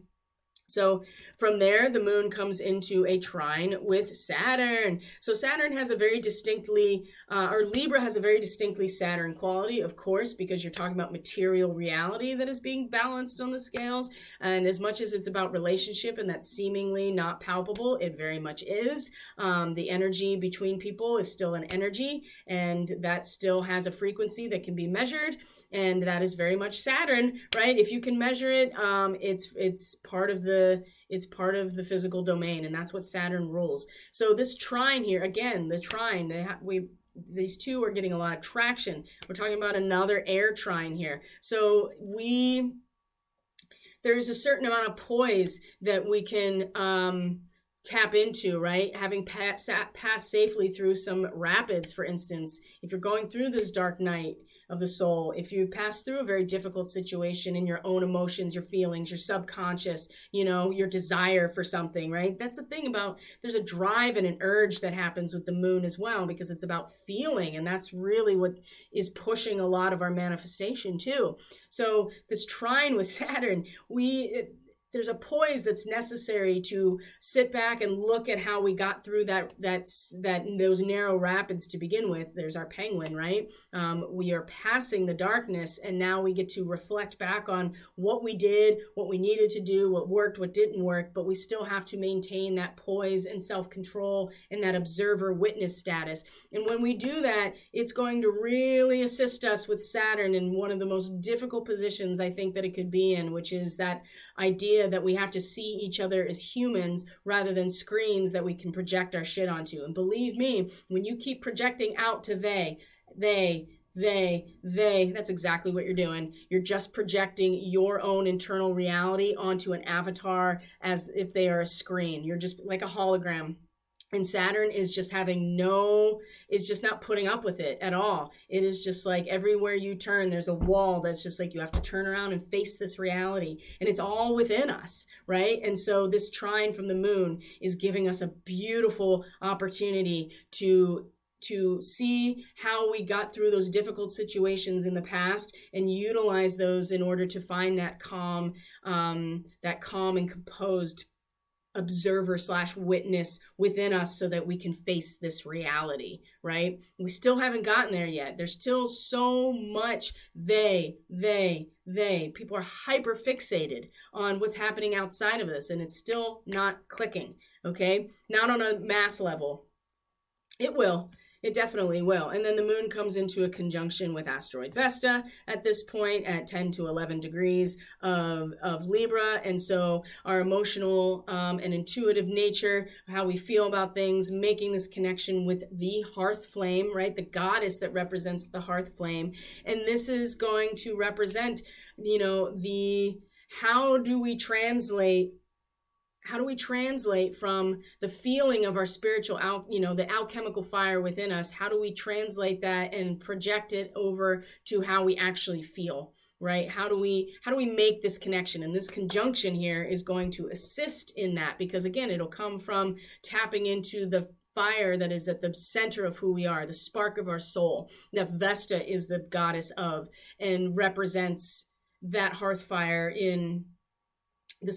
So from there, the moon comes into a trine with Saturn. So Saturn has a very distinctly, or Libra has a very distinctly Saturn quality, of course, because you're talking about material reality that is being balanced on the scales. And as much as it's about relationship and that's seemingly not palpable, it very much is. The energy between people is still an energy, and that still has a frequency that can be measured. And that is very much Saturn, right? If you can measure it, it's part of the physical domain, and that's what Saturn rules. So this trine here, again, the trine, these two are getting a lot of traction. We're talking about another air trine here. So there's a certain amount of poise that we can tap into, right? Having passed safely through some rapids, for instance. If you're going through this dark night of the soul, if you pass through a very difficult situation in your own emotions, your feelings, your subconscious, your desire for something, right? That's the thing about, there's a drive and an urge that happens with the moon as well, because it's about feeling, and that's really what is pushing a lot of our manifestation too. So this trine with Saturn, there's a poise that's necessary to sit back and look at how we got through those narrow rapids to begin with. There's our penguin, right? We are passing the darkness, and now we get to reflect back on what we did, what we needed to do, what worked, what didn't work, but we still have to maintain that poise and self-control and that observer witness status. And when we do that, it's going to really assist us with Saturn in one of the most difficult positions I think that it could be in, which is that idea that we have to see each other as humans rather than screens that we can project our shit onto. And believe me, when you keep projecting out to they, that's exactly what you're doing. You're just projecting your own internal reality onto an avatar as if they are a screen. You're just like a hologram. And Saturn is just is just not putting up with it at all. It is just like everywhere you turn, there's a wall that's just like you have to turn around and face this reality. And it's all within us, right? And so this trine from the moon is giving us a beautiful opportunity to see how we got through those difficult situations in the past and utilize those in order to find that calm and composed observer / witness within us so that we can face this reality, right? We still haven't gotten there yet. There's still so much people are hyper fixated on what's happening outside of us, and it's still not clicking, okay? Not on a mass level. It will. It definitely will. And then the moon comes into a conjunction with asteroid Vesta at this point at 10 to 11 degrees of Libra. And so our emotional and intuitive nature, how we feel about things, making this connection with the hearth flame, right? The goddess that represents the hearth flame. And this is going to represent, how do we translate from the feeling of our spiritual, the alchemical fire within us? How do we translate that and project it over to how we actually feel, right? How do we make this connection? And this conjunction here is going to assist in that, because again, it'll come from tapping into the fire that is at the center of who we are, the spark of our soul, that Vesta is the goddess of, and represents that hearth fire in the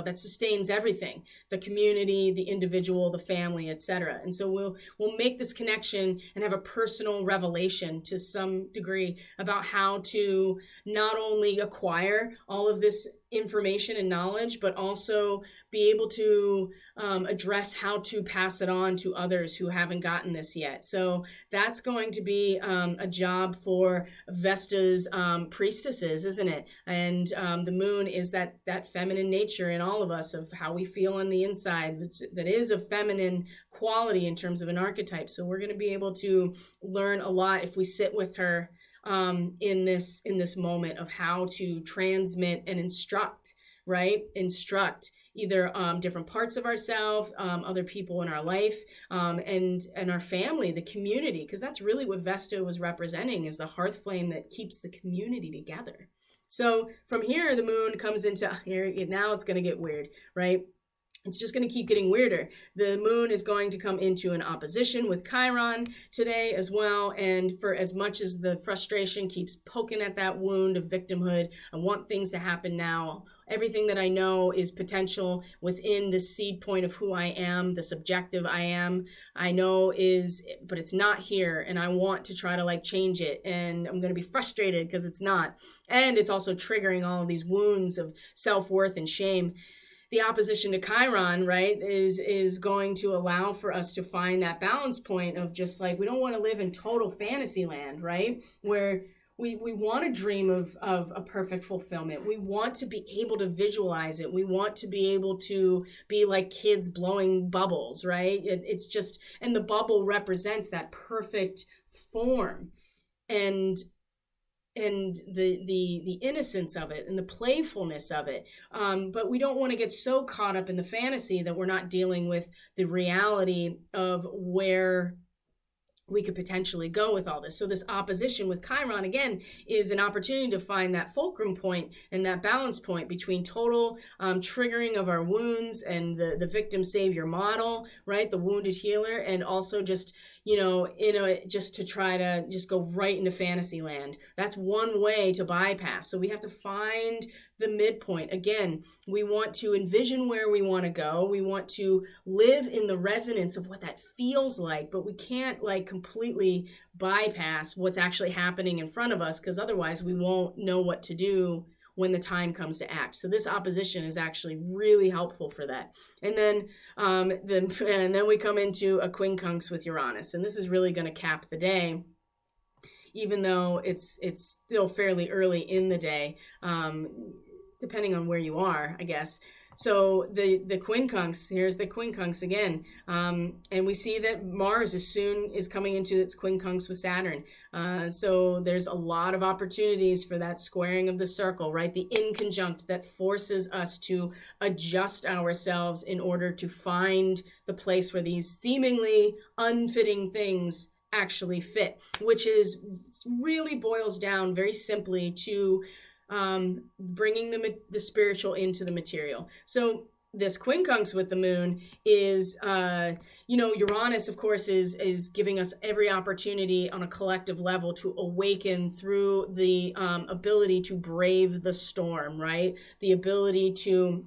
that sustains everything, the community, the individual, the family, etc. And so we'll make this connection and have a personal revelation to some degree about how to not only acquire all of this information and knowledge, but also be able to address how to pass it on to others who haven't gotten this yet. So that's going to be a job for Vesta's priestesses, isn't it? And the moon is that feminine nature in all of us, of how we feel on the inside, that is a feminine quality in terms of an archetype. So we're going to be able to learn a lot if we sit with her in this moment of how to transmit and instruct, right? Instruct either different parts of ourselves, other people in our life, and our family, the community, because that's really what Vesta was representing, is the hearth flame that keeps the community together. So from here, the moon comes into here. Now it's going to get weird, right? It's just going to keep getting weirder. The moon is going to come into an opposition with Chiron today as well. And for as much as the frustration keeps poking at that wound of victimhood, I want things to happen now. Everything that I know is potential within the seed point of who I am, the subjective I know is, but it's not here. And I want to try to change it. And I'm going to be frustrated because it's not. And it's also triggering all of these wounds of self-worth and shame. The opposition to Chiron, right, is going to allow for us to find that balance point of just we don't want to live in total fantasy land, right, where we want to dream of a perfect fulfillment. We want to be able to visualize it. We want to be able to be like kids blowing bubbles, right? It's just, and the bubble represents that perfect form. And the innocence of it and the playfulness of it. But we don't want to get so caught up in the fantasy that we're not dealing with the reality of where we could potentially go with all this. So this opposition with Chiron, again, is an opportunity to find that fulcrum point and that balance point between total triggering of our wounds and the victim savior model, right? The wounded healer, and also just, just to try to just go right into fantasy land. That's one way to bypass. So we have to find the midpoint. Again, we want to envision where we want to go. We want to live in the resonance of what that feels like, but we can't completely bypass what's actually happening in front of us, because otherwise we won't know what to do when the time comes to act. So this opposition is actually really helpful for that. And then we come into a quincunx with Uranus, and this is really going to cap the day, even though it's still fairly early in the day, depending on where you are, I guess. So the quincunx, here's the quincunx again. And we see that Mars is coming into its quincunx with Saturn. So there's a lot of opportunities for that squaring of the circle, right? The inconjunct that forces us to adjust ourselves in order to find the place where these seemingly unfitting things actually fit, which really boils down very simply to bringing the spiritual into the material. So this quincunx with the moon is, Uranus, of course, is giving us every opportunity on a collective level to awaken through the ability to brave the storm, right? The ability to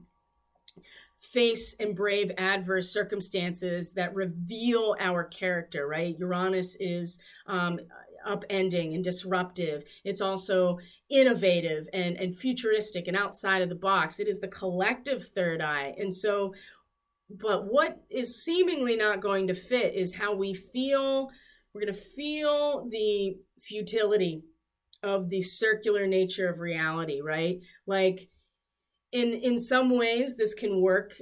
face and brave adverse circumstances that reveal our character, right? Uranus is upending and disruptive. It's also innovative and futuristic and outside of the box. It is the collective third eye. And so, but what is seemingly not going to fit is how we feel. We're going to feel the futility of the circular nature of reality, right? Like in some ways this can work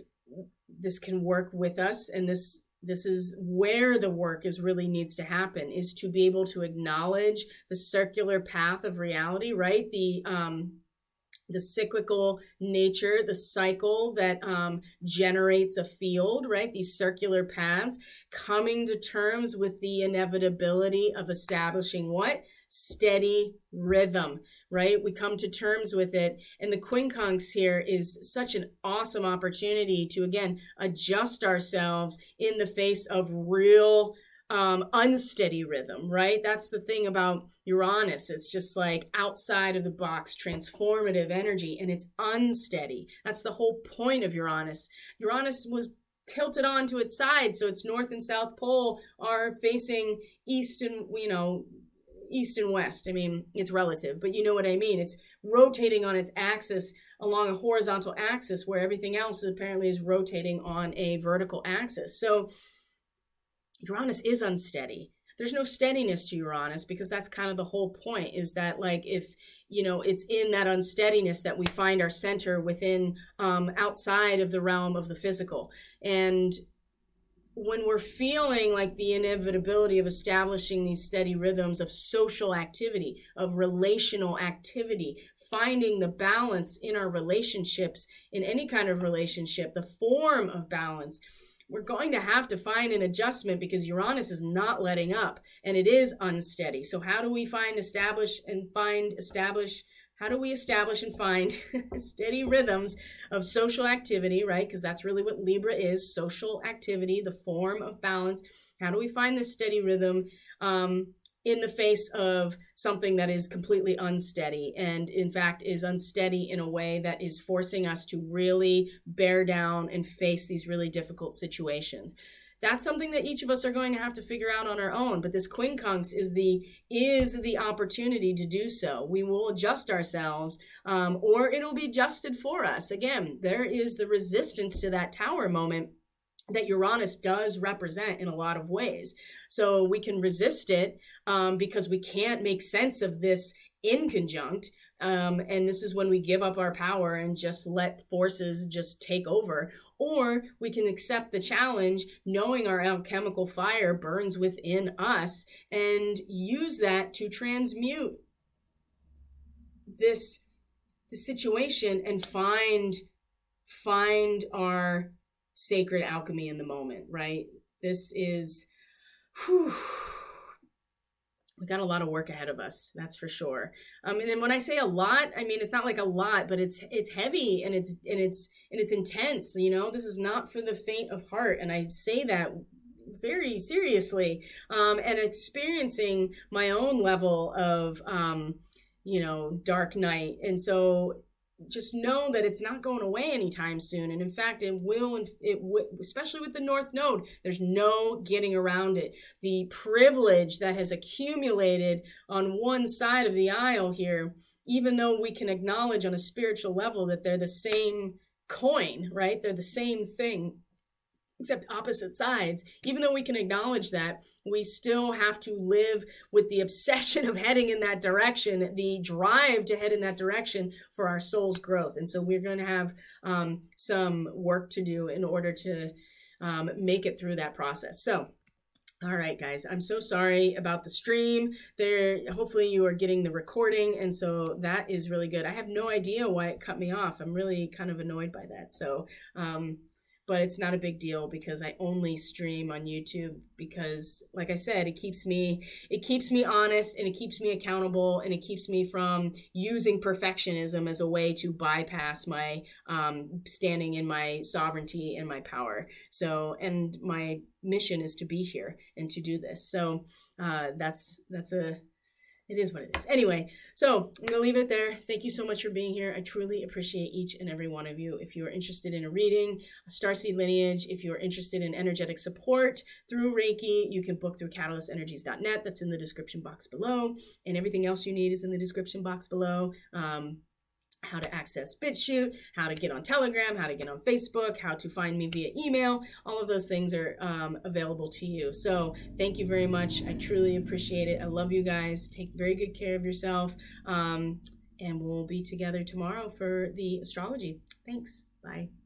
with us, and this is where the work really needs to happen, is to be able to acknowledge the circular path of reality, right? The cyclical nature, the cycle that generates a field, right? These circular paths, coming to terms with the inevitability of establishing what? Steady rhythm, right? We come to terms with it. And the quincunx here is such an awesome opportunity to, again, adjust ourselves in the face of real unsteady rhythm, right? That's the thing about Uranus. It's just like outside of the box, transformative energy, and it's unsteady. That's the whole point of Uranus. Uranus was tilted onto its side, so its north and south pole are facing east and west. I mean, it's relative, but you know what I mean. It's rotating on its axis along a horizontal axis, where everything else apparently is rotating on a vertical axis. So Uranus is unsteady. There's no steadiness to Uranus, because that's kind of the whole point, is that, like, if, it's in that unsteadiness that we find our center within, outside of the realm of the physical. And when we're feeling like the inevitability of establishing these steady rhythms of social activity, of relational activity, finding the balance in our relationships, in any kind of relationship, the form of balance, we're going to have to find an adjustment, because Uranus is not letting up, and it is unsteady. So how do we establish and find steady rhythms of social activity, right? Because that's really what Libra is, social activity, the form of balance. How do we find this steady rhythm in the face of something that is completely unsteady, and in fact is unsteady in a way that is forcing us to really bear down and face these really difficult situations? That's something that each of us are going to have to figure out on our own. But this quincunx is the opportunity to do so. We will adjust ourselves, or it'll be adjusted for us. Again, there is the resistance to that tower moment that Uranus does represent in a lot of ways. So we can resist it because we can't make sense of this inconjunct. And this is when we give up our power and just let forces just take over. Or we can accept the challenge, knowing our alchemical fire burns within us, and use that to transmute the situation and find our sacred alchemy in the moment, right? This is, we got a lot of work ahead of us, that's for sure. And when I say a lot, I mean, it's not like a lot, but it's heavy and it's intense. This is not for the faint of heart, and I say that very seriously. And experiencing my own level of dark night, and so just know that it's not going away anytime soon. And in fact, it will, especially with the North Node, there's no getting around it. The privilege that has accumulated on one side of the aisle here, even though we can acknowledge on a spiritual level that they're the same coin, right? They're the same thing, except opposite sides. Even though we can acknowledge that, we still have to live with the obsession of heading in that direction, the drive to head in that direction for our soul's growth. And so we're going to have some work to do in order to make it through that process. So, all right, guys, I'm so sorry about the stream there. Hopefully you are getting the recording, and so that is really good. I have no idea why it cut me off. I'm really kind of annoyed by that. So, but it's not a big deal, because I only stream on YouTube, because, like I said, it keeps me honest, and it keeps me accountable, and it keeps me from using perfectionism as a way to bypass my standing in my sovereignty and my power. So, and my mission is to be here and to do this. So that's It is what it is. Anyway, so I'm going to leave it there. Thank you so much for being here. I truly appreciate each and every one of you. If you are interested in a reading, a starseed lineage, if you are interested in energetic support through Reiki, you can book through catalystenergies.net. That's in the description box below. And everything else you need is in the description box below. How to access BitChute, how to get on Telegram, how to get on Facebook, how to find me via email. All of those things are available to you. So thank you very much. I truly appreciate it. I love you guys. Take very good care of yourself. And we'll be together tomorrow for the astrology. Thanks. Bye.